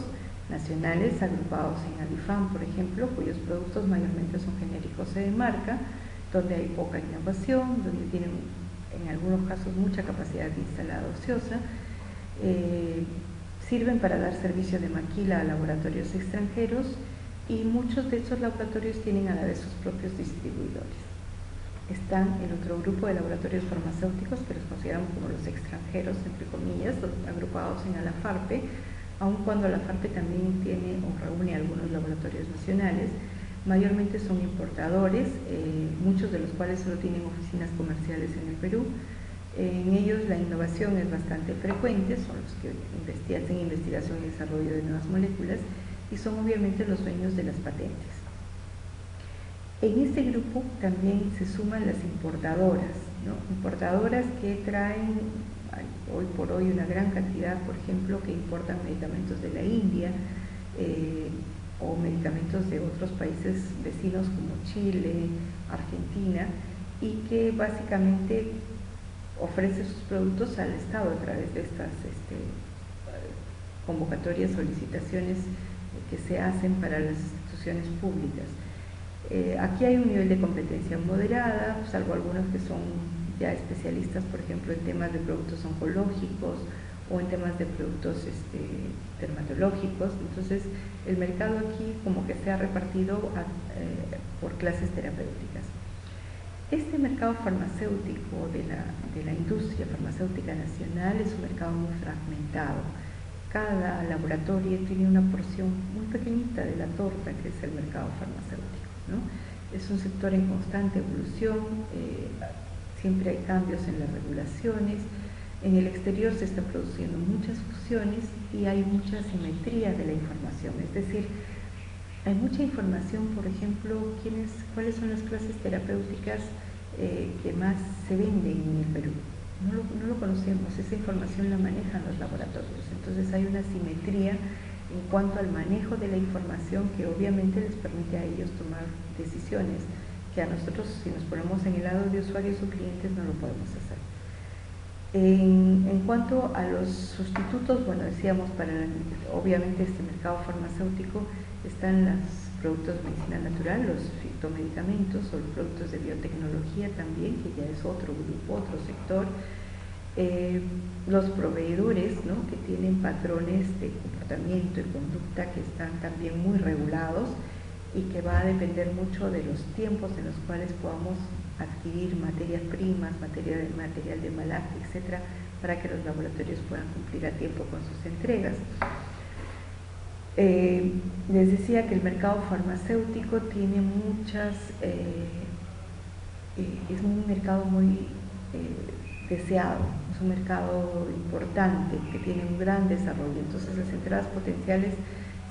nacionales agrupados en Adifam, por ejemplo, cuyos productos mayormente son genéricos de marca, donde hay poca innovación, donde tienen en algunos casos mucha capacidad instalada ociosa, sirven para dar servicio de maquila a laboratorios extranjeros y muchos de estos laboratorios tienen a la vez sus propios distribuidores. Están el otro grupo de laboratorios farmacéuticos que los consideramos como los extranjeros, entre comillas, agrupados en ALAFARPE, aun cuando ALAFARPE también tiene o reúne algunos laboratorios nacionales. Mayormente son importadores, muchos de los cuales solo tienen oficinas comerciales en el Perú. En ellos la innovación es bastante frecuente, son los que hacen investigación y desarrollo de nuevas moléculas y son obviamente los dueños de las patentes. En este grupo también se suman las importadoras, ¿no? Importadoras que traen hoy por hoy una gran cantidad, por ejemplo, que importan medicamentos de la India o medicamentos de otros países vecinos como Chile, Argentina, y que básicamente ofrece sus productos al Estado a través de estas convocatorias, solicitaciones que se hacen para las instituciones públicas. Aquí hay un nivel de competencia moderada, salvo algunos que son ya especialistas, por ejemplo, en temas de productos oncológicos o en temas de productos dermatológicos. Entonces, el mercado aquí como que se ha repartido por clases terapéuticas. Este mercado farmacéutico de la industria farmacéutica nacional es un mercado muy fragmentado. Cada laboratorio tiene una porción muy pequeñita de la torta que es el mercado farmacéutico, ¿no? Es un sector en constante evolución, siempre hay cambios en las regulaciones, en el exterior se están produciendo muchas fusiones y hay mucha asimetría de la información, es decir, hay mucha información, por ejemplo, cuáles son las clases terapéuticas que más se venden en el Perú. No lo conocemos, esa información la manejan los laboratorios, entonces hay una asimetría en cuanto al manejo de la información que obviamente les permite a ellos tomar decisiones que a nosotros, si nos ponemos en el lado de usuarios o clientes, no lo podemos hacer. En cuanto a los sustitutos, bueno, decíamos, obviamente este mercado farmacéutico están los productos de medicina natural, los fitomedicamentos o los productos de biotecnología también, que ya es otro grupo, otro sector. Los proveedores, ¿no?, que tienen patrones de comportamiento y conducta que están también muy regulados y que va a depender mucho de los tiempos en los cuales podamos adquirir materias primas, material de embalaje, etcétera, para que los laboratorios puedan cumplir a tiempo con sus entregas. Les decía que el mercado farmacéutico tiene es un mercado muy deseado, es un mercado importante que tiene un gran desarrollo, entonces las entradas potenciales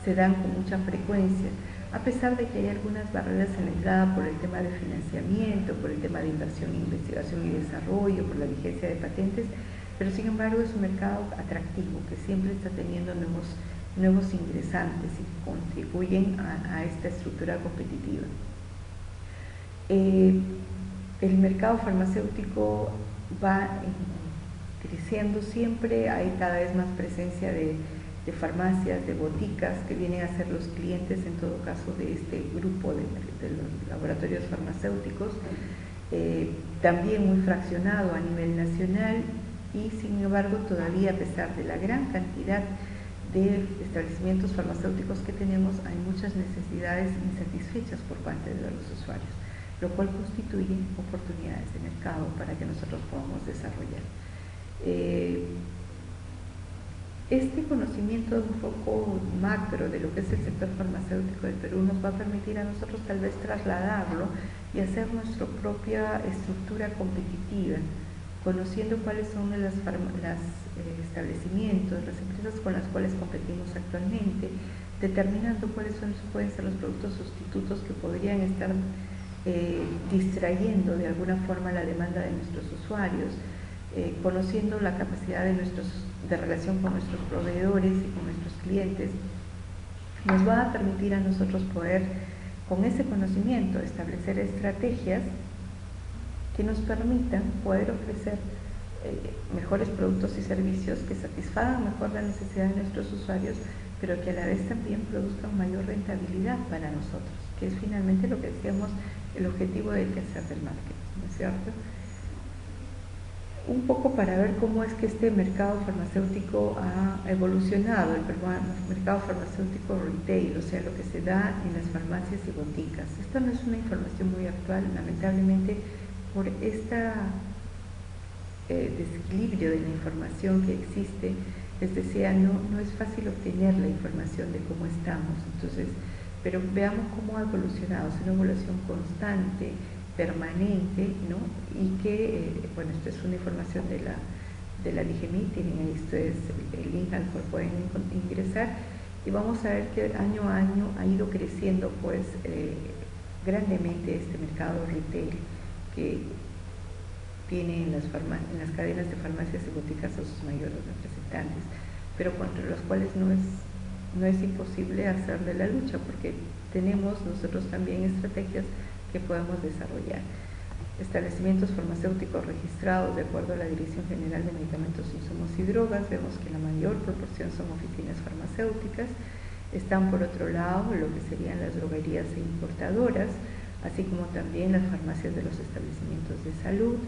se dan con mucha frecuencia, a pesar de que hay algunas barreras en la entrada por el tema de financiamiento, por el tema de inversión en investigación y desarrollo, por la vigencia de patentes, pero sin embargo es un mercado atractivo que siempre está teniendo nuevos ingresantes y contribuyen a esta estructura competitiva. El mercado farmacéutico va creciendo siempre, hay cada vez más presencia de farmacias, de boticas que vienen a ser los clientes en todo caso de este grupo de los laboratorios farmacéuticos, también muy fraccionado a nivel nacional y sin embargo todavía a pesar de la gran cantidad de establecimientos farmacéuticos que tenemos, hay muchas necesidades insatisfechas por parte de los usuarios, lo cual constituye oportunidades de mercado para que nosotros podamos desarrollar. Este conocimiento un poco macro de lo que es el sector farmacéutico del Perú nos va a permitir a nosotros tal vez trasladarlo y hacer nuestra propia estructura competitiva, conociendo cuáles son los establecimientos, las empresas con las cuales competimos actualmente, determinando cuáles pueden ser los productos sustitutos que podrían estar distrayendo de alguna forma la demanda de nuestros usuarios, conociendo la capacidad de relación con nuestros proveedores y con nuestros clientes, nos va a permitir a nosotros poder, con ese conocimiento, establecer estrategias que nos permitan poder ofrecer mejores productos y servicios que satisfagan mejor la necesidad de nuestros usuarios, pero que a la vez también produzcan mayor rentabilidad para nosotros, que es finalmente lo que decíamos, el objetivo del quehacer del marketing, ¿no es cierto? Un poco para ver cómo es que este mercado farmacéutico ha evolucionado, el mercado farmacéutico retail, o sea, lo que se da en las farmacias y boticas. Esta no es una información muy actual, lamentablemente, por este desequilibrio de la información que existe. Les decía, no es fácil obtener la información de cómo estamos, entonces, pero veamos cómo ha evolucionado, es una evolución constante, permanente, ¿no? Y que, bueno, esto es una información de la DGMI, tienen ahí ustedes el link al cual pueden ingresar, y vamos a ver que año a año ha ido creciendo pues grandemente este mercado retail que tiene en las cadenas de farmacias y boticas a sus mayores representantes, pero contra los cuales no es imposible hacerle la lucha, porque tenemos nosotros también estrategias que podemos desarrollar. Establecimientos farmacéuticos registrados de acuerdo a la Dirección General de Medicamentos, Insumos y Drogas, vemos que la mayor proporción son oficinas farmacéuticas. Están por otro lado lo que serían las droguerías e importadoras, así como también las farmacias de los establecimientos de salud,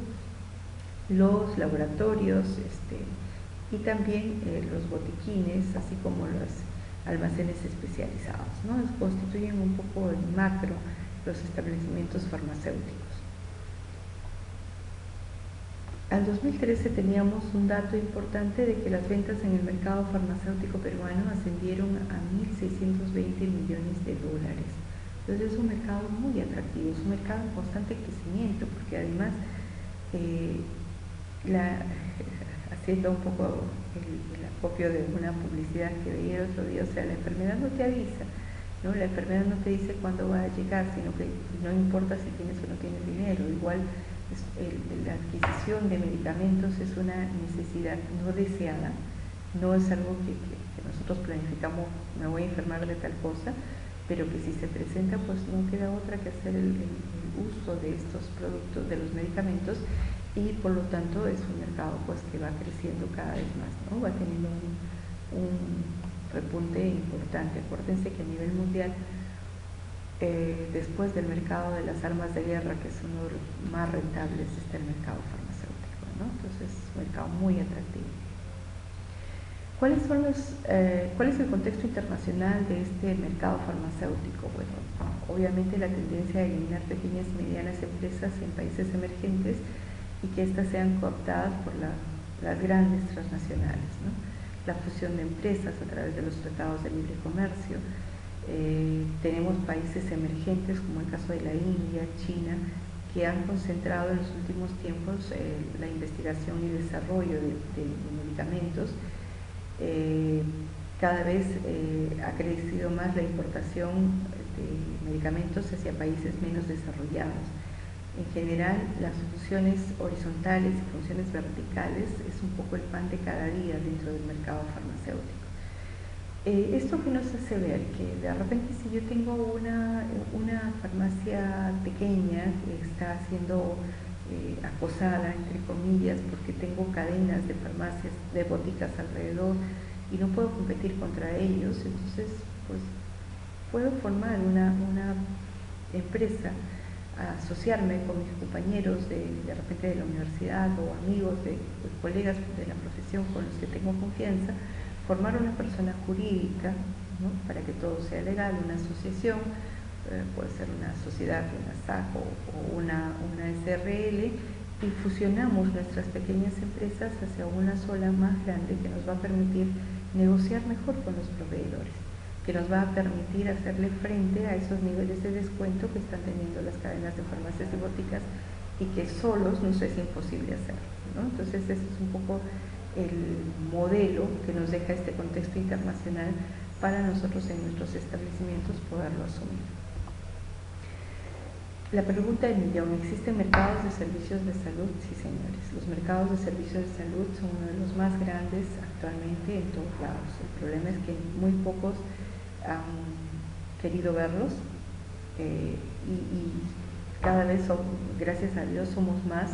los laboratorios y también los botiquines, así como los almacenes especializados, ¿no? Constituyen un poco el macro los establecimientos farmacéuticos. Al 2013 teníamos un dato importante de que las ventas en el mercado farmacéutico peruano ascendieron a 1.620 millones de dólares. Entonces es un mercado muy atractivo, es un mercado en constante crecimiento, porque además, haciendo un poco el acopio de una publicidad que veía el otro día, o sea, la enfermedad no te avisa, ¿no? La enfermedad no te dice cuándo va a llegar, sino que no importa si tienes o no tienes dinero. Igual la adquisición de medicamentos es una necesidad no deseada, no es algo que nosotros planificamos, me voy a enfermar de tal cosa, pero que si se presenta, pues no queda otra que hacer el uso de estos productos, de los medicamentos, y por lo tanto es un mercado pues que va creciendo cada vez más, ¿no? Va teniendo un repunte importante. Acuérdense que a nivel mundial, después del mercado de las armas de guerra, que es uno de los más rentables, está el mercado farmacéutico, ¿no? Entonces es un mercado muy atractivo. ¿Cuál es el contexto internacional de este mercado farmacéutico? Bueno, obviamente la tendencia a eliminar pequeñas y medianas empresas en países emergentes y que éstas sean cooptadas por las grandes transnacionales, ¿no? La fusión de empresas a través de los tratados de libre comercio. Tenemos países emergentes como el caso de la India, China, que han concentrado en los últimos tiempos la investigación y desarrollo de medicamentos. Cada vez ha crecido más la importación de medicamentos hacia países menos desarrollados. En general, las funciones horizontales y funciones verticales es un poco el pan de cada día dentro del mercado farmacéutico. Esto que nos hace ver que de repente si yo tengo una farmacia pequeña que está siendo acosada, entre comillas, porque tengo cadenas de farmacias, de boticas alrededor y no puedo competir contra ellos, entonces pues puedo formar una empresa, asociarme con mis compañeros de repente de la universidad o amigos de colegas de la profesión con los que tengo confianza, formar una persona jurídica, ¿no? Para que todo sea legal, una asociación, puede ser una sociedad, una SAC o una SRL, y fusionamos nuestras pequeñas empresas hacia una sola más grande que nos va a permitir negociar mejor con los proveedores, que nos va a permitir hacerle frente a esos niveles de descuento que están teniendo las cadenas de farmacias y boticas y que solos nos es imposible hacerlo, ¿no? Entonces ese es un poco el modelo que nos deja este contexto internacional para nosotros en nuestros establecimientos poderlo asumir. La pregunta del millón: ¿existen mercados de servicios de salud? Sí, señores. Los mercados de servicios de salud son uno de los más grandes actualmente en todos lados. El problema es que muy pocos han querido verlos y cada vez gracias a Dios, somos más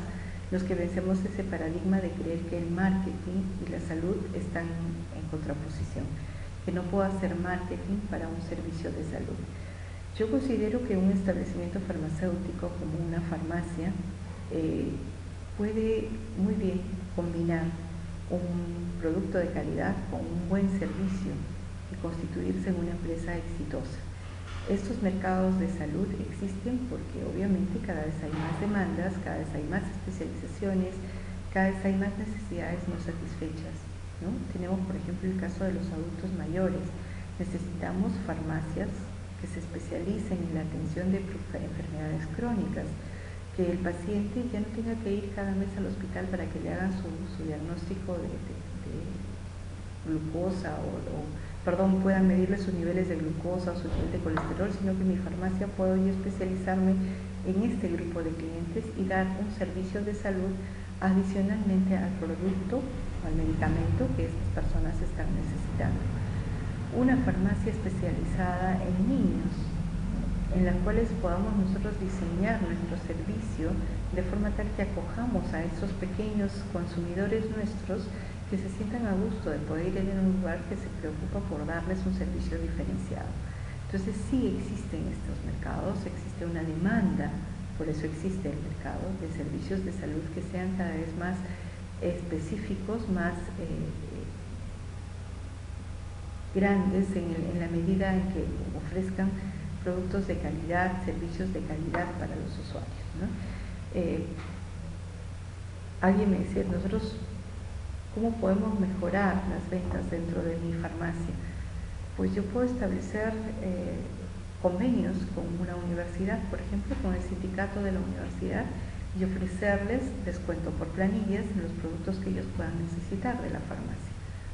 los que vencemos ese paradigma de creer que el marketing y la salud están en contraposición, que no puedo hacer marketing para un servicio de salud. Yo considero que un establecimiento farmacéutico como una farmacia puede muy bien combinar un producto de calidad con un buen servicio y constituirse en una empresa exitosa. Estos mercados de salud existen porque obviamente cada vez hay más demandas, cada vez hay más especializaciones, cada vez hay más necesidades no satisfechas, ¿no? Tenemos, por ejemplo, el caso de los adultos mayores. Necesitamos farmacias que se especialicen en la atención de enfermedades crónicas, que el paciente ya no tenga que ir cada mes al hospital para que le hagan su diagnóstico de glucosa puedan medirle sus niveles de glucosa o su nivel de colesterol, sino que en mi farmacia puedo yo especializarme en este grupo de clientes y dar un servicio de salud adicionalmente al producto o al medicamento que estas personas están necesitando. Una farmacia especializada en niños, en las cuales podamos nosotros diseñar nuestro servicio de forma tal que acojamos a esos pequeños consumidores nuestros que se sientan a gusto de poder ir en un lugar que se preocupa por darles un servicio diferenciado. Entonces sí existen estos mercados, existe una demanda, por eso existe el mercado de servicios de salud que sean cada vez más específicos, más grandes en la medida en que ofrezcan productos de calidad, servicios de calidad para los usuarios, ¿no? Alguien me decía, nosotros, ¿cómo podemos mejorar las ventas dentro de mi farmacia? Pues yo puedo establecer convenios con una universidad, por ejemplo, con el sindicato de la universidad, y ofrecerles descuento por planillas en los productos que ellos puedan necesitar de la farmacia,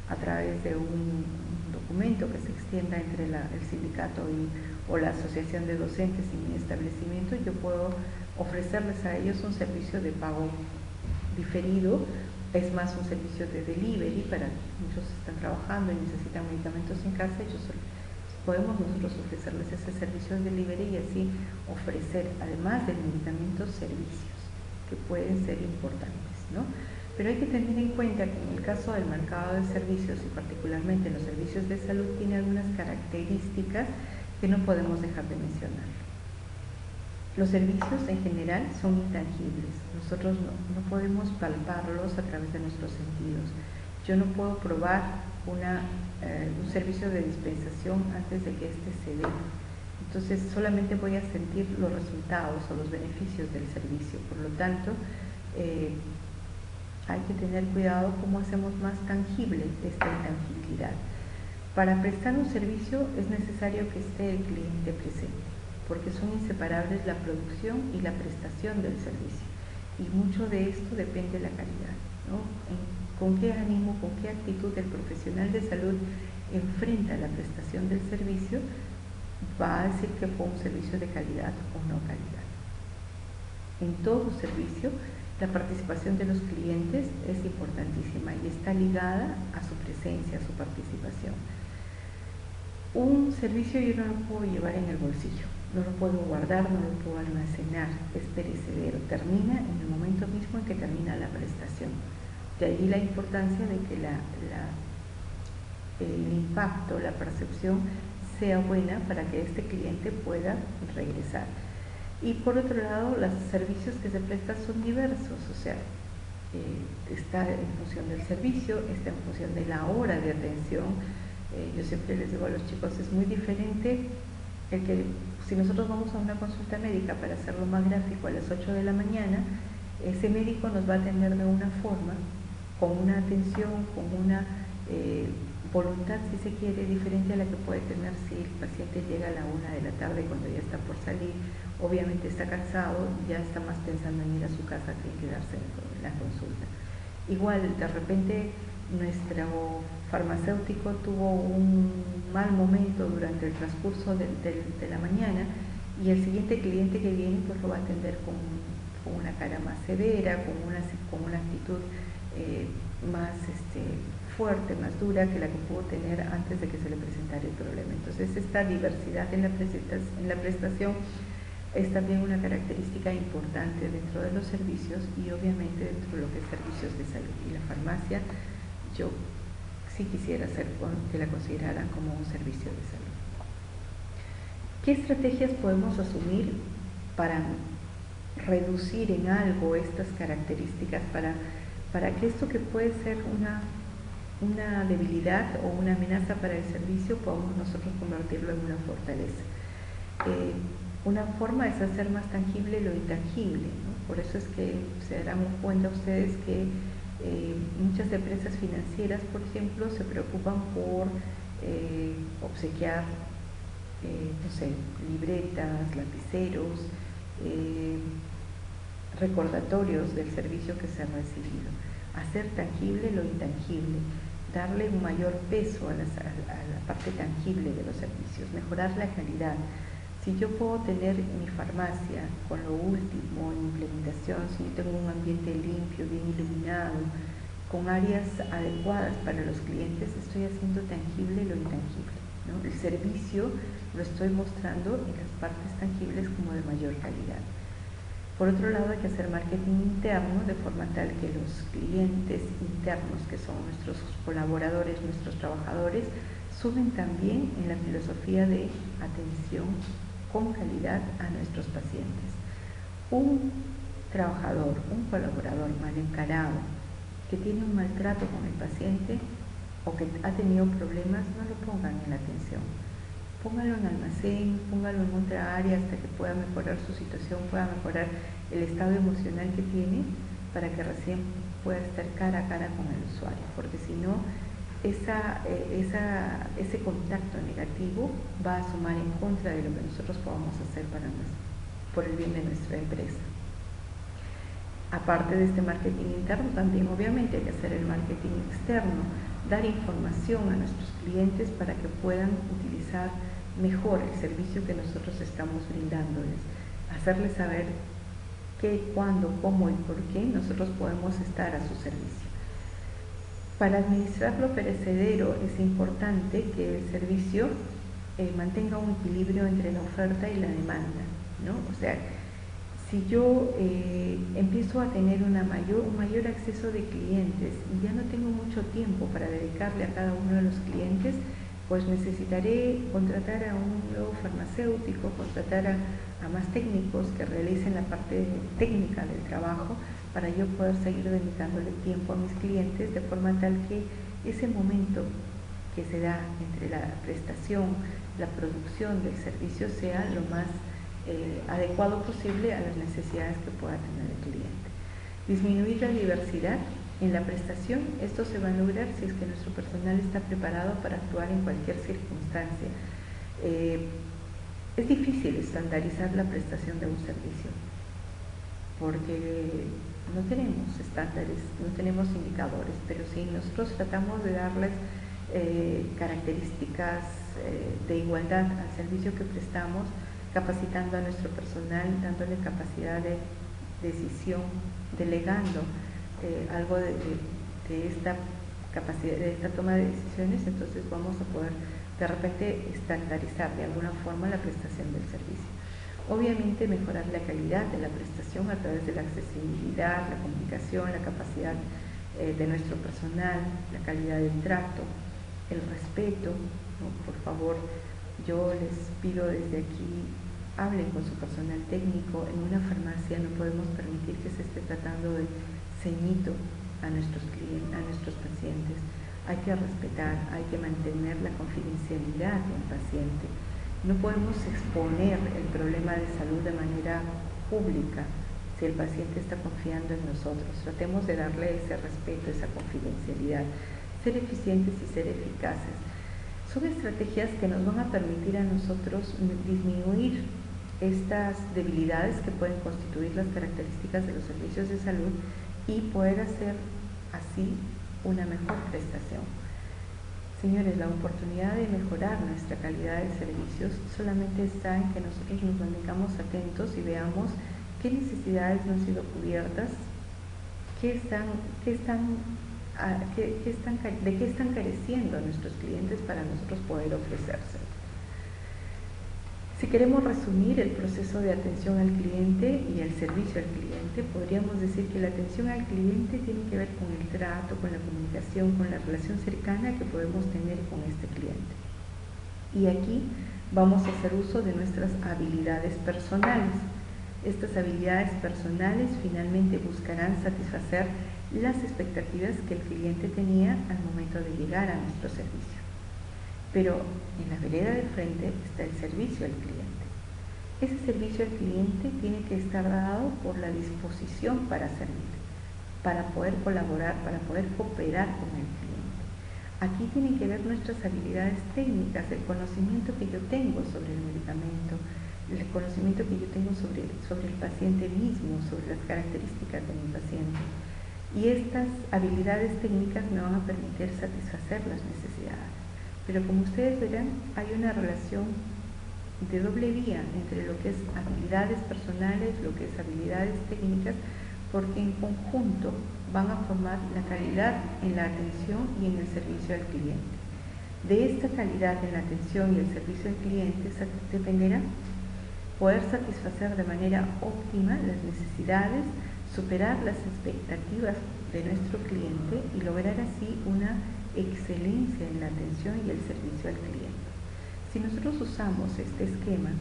a través de un documento que se extienda entre el sindicato o la asociación de docentes y mi establecimiento. Yo puedo ofrecerles a ellos un servicio de pago diferido, es más un servicio de delivery para muchos están trabajando y necesitan medicamentos en casa. Podemos nosotros ofrecerles ese servicio de delivery y así ofrecer, además del medicamento, servicios que pueden ser importantes, ¿no? Pero hay que tener en cuenta que en el caso del mercado de servicios y particularmente los servicios de salud tiene algunas características que no podemos dejar de mencionar. Los servicios en general son intangibles, nosotros no podemos palparlos a través de nuestros sentidos. Yo no puedo probar un servicio de dispensación antes de que éste se dé. Entonces solamente voy a sentir los resultados o los beneficios del servicio. Por lo tanto, hay que tener cuidado cómo hacemos más tangible esta intangibilidad. Para prestar un servicio es necesario que esté el cliente presente, porque son inseparables la producción y la prestación del servicio. Y mucho de esto depende de la calidad, ¿no? Con qué ánimo, con qué actitud el profesional de salud enfrenta la prestación del servicio, va a decir que fue un servicio de calidad o no calidad. En todo servicio, la participación de los clientes es importantísima y está ligada a su presencia, a su participación. Un servicio yo no lo puedo llevar en el bolsillo, no lo puedo guardar, no lo puedo almacenar, es perecedero, termina en el momento mismo en que termina la prestación. De ahí la importancia de que el impacto, la percepción sea buena para que este cliente pueda regresar. Y por otro lado, los servicios que se prestan son diversos, o sea, está en función del servicio, está en función de la hora de atención. Yo siempre les digo a los chicos, es muy diferente el que si nosotros vamos a una consulta médica, para hacerlo más gráfico, a las 8 de la mañana, ese médico nos va a atender de una forma, con una atención, con una voluntad, si se quiere, diferente a la que puede tener si el paciente llega a la 1 de la tarde cuando ya está por salir. Obviamente está cansado, ya está más pensando en ir a su casa que en quedarse en la consulta. Igual, de repente, nuestro farmacéutico tuvo un mal momento durante el transcurso de la mañana, y el siguiente cliente que viene pues lo va a atender con una cara más severa, con una actitud más fuerte, más dura que la que pudo tener antes de que se le presentara el problema. Entonces, esta diversidad en la prestación es también una característica importante dentro de los servicios, y obviamente dentro de lo que es servicios de salud. Y la farmacia, yo sí quisiera que la consideraran como un servicio de salud. ¿Qué estrategias podemos asumir para reducir en algo estas características, para que esto que puede ser una debilidad o una amenaza para el servicio podamos nosotros convertirlo en una fortaleza? Una forma es hacer más tangible lo intangible, ¿no? Por eso es que se darán cuenta ustedes que muchas empresas financieras, por ejemplo, se preocupan por obsequiar no sé, libretas, lapiceros, recordatorios del servicio que se ha recibido. Hacer tangible lo intangible, darle un mayor peso a la parte tangible de los servicios, mejorar la calidad. Si yo puedo tener mi farmacia con lo último en implementación, si yo tengo un ambiente limpio, bien iluminado, con áreas adecuadas para los clientes, estoy haciendo tangible lo intangible, ¿no? El servicio lo estoy mostrando en las partes tangibles como de mayor calidad. Por otro lado, hay que hacer marketing interno de forma tal que los clientes internos, que son nuestros colaboradores, nuestros trabajadores, sumen también en la filosofía de atención con calidad a nuestros pacientes. Un trabajador, un colaborador mal encarado, que tiene un maltrato con el paciente o que ha tenido problemas, no lo pongan en la atención. Póngalo en almacén, póngalo en otra área hasta que pueda mejorar su situación, pueda mejorar el estado emocional que tiene, para que recién pueda estar cara a cara con el usuario, porque si no, ese contacto negativo va a sumar en contra de lo que nosotros podamos hacer por el bien de nuestra empresa. Aparte de este marketing interno, también obviamente hay que hacer el marketing externo, dar información a nuestros clientes para que puedan utilizar mejor el servicio que nosotros estamos brindándoles, hacerles saber qué, cuándo, cómo y por qué nosotros podemos estar a su servicio. Para administrar lo perecedero es importante que el servicio mantenga un equilibrio entre la oferta y la demanda, ¿no? O sea, si yo empiezo a tener un mayor acceso de clientes y ya no tengo mucho tiempo para dedicarle a cada uno de los clientes, pues necesitaré contratar a un nuevo farmacéutico, contratar a más técnicos que realicen la parte técnica del trabajo, para yo poder seguir dedicándole tiempo a mis clientes, de forma tal que ese momento que se da entre la prestación, la producción del servicio, sea lo más adecuado posible a las necesidades que pueda tener el cliente. Disminuir la diversidad en la prestación, esto se va a lograr si es que nuestro personal está preparado para actuar en cualquier circunstancia. Es difícil estandarizar la prestación de un servicio, porque no tenemos estándares, no tenemos indicadores, pero sí nosotros tratamos de darles características de igualdad al servicio que prestamos, capacitando a nuestro personal, dándole capacidad de decisión, delegando algo de esta capacidad, de esta toma de decisiones. Entonces vamos a poder de repente estandarizar de alguna forma la prestación del servicio. Obviamente mejorar la calidad de la prestación a través de la accesibilidad, la comunicación, la capacidad de nuestro personal, la calidad del trato, el respeto, ¿no? Por favor, yo les pido desde aquí, hablen con su personal técnico. En una farmacia no podemos permitir que se esté tratando de ceñito a nuestros clientes, a nuestros pacientes. Hay que respetar, hay que mantener la confidencialidad del paciente. No podemos exponer el problema de salud de manera pública si el paciente está confiando en nosotros. Tratemos de darle ese respeto, esa confidencialidad. ser eficientes y ser eficaces. Son estrategias que nos van a permitir a nosotros disminuir estas debilidades que pueden constituir las características de los servicios de salud y poder hacer así una mejor prestación. Señores, la oportunidad de mejorar nuestra calidad de servicios solamente está en que nosotros nos mantengamos atentos y veamos qué necesidades no han sido cubiertas, de qué están careciendo nuestros clientes para nosotros poder ofrecérselo. Si queremos resumir el proceso de atención al cliente y el servicio al cliente, podríamos decir que la atención al cliente tiene que ver con el trato, con la comunicación, con la relación cercana que podemos tener con este cliente. Y aquí vamos a hacer uso de nuestras habilidades personales. Estas habilidades personales finalmente buscarán satisfacer las expectativas que el cliente tenía al momento de llegar a nuestro servicio. Pero en la vereda del frente está el servicio al cliente. Ese servicio al cliente tiene que estar dado por la disposición para servir, para poder colaborar, para poder cooperar con el cliente. Aquí tienen que ver nuestras habilidades técnicas, el conocimiento que yo tengo sobre el medicamento, el conocimiento que yo tengo sobre el paciente mismo, sobre las características de mi paciente. Y estas habilidades técnicas me van a permitir satisfacer las necesidades. Pero como ustedes verán, hay una relación de doble vía entre lo que es habilidades personales, lo que es habilidades técnicas, porque en conjunto van a formar la calidad en la atención y en el servicio al cliente. De esta calidad en la atención y el servicio al cliente dependerá poder satisfacer de manera óptima las necesidades, superar las expectativas de nuestro cliente y lograr así una excelencia en la atención y el servicio al cliente. Si nosotros usamos este esquema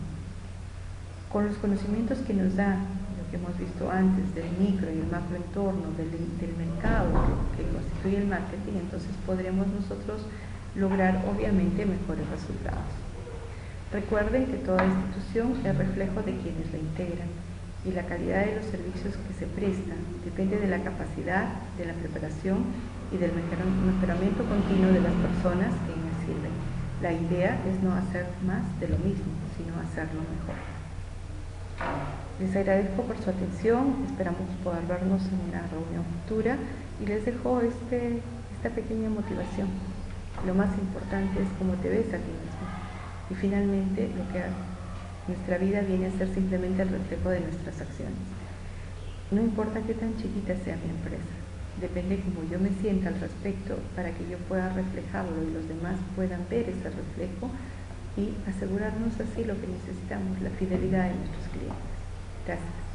con los conocimientos que nos da lo que hemos visto antes del micro y el macro entorno del mercado que constituye el marketing, entonces podremos nosotros lograr obviamente mejores resultados. Recuerden que toda institución es reflejo de quienes la integran y la calidad de los servicios que se prestan depende de la capacidad, de la preparación y del mejoramiento continuo de las personas que en él sirven. La idea es no hacer más de lo mismo, sino hacerlo mejor. Les agradezco por su atención, esperamos poder vernos en una reunión futura y les dejo esta pequeña motivación. Lo más importante es cómo te ves a ti mismo. Y finalmente, lo que nuestra vida viene a ser simplemente el reflejo de nuestras acciones. No importa qué tan chiquita sea mi empresa, depende cómo yo me sienta al respecto para que yo pueda reflejarlo y los demás puedan ver ese reflejo y asegurarnos así lo que necesitamos, la fidelidad de nuestros clientes. Gracias.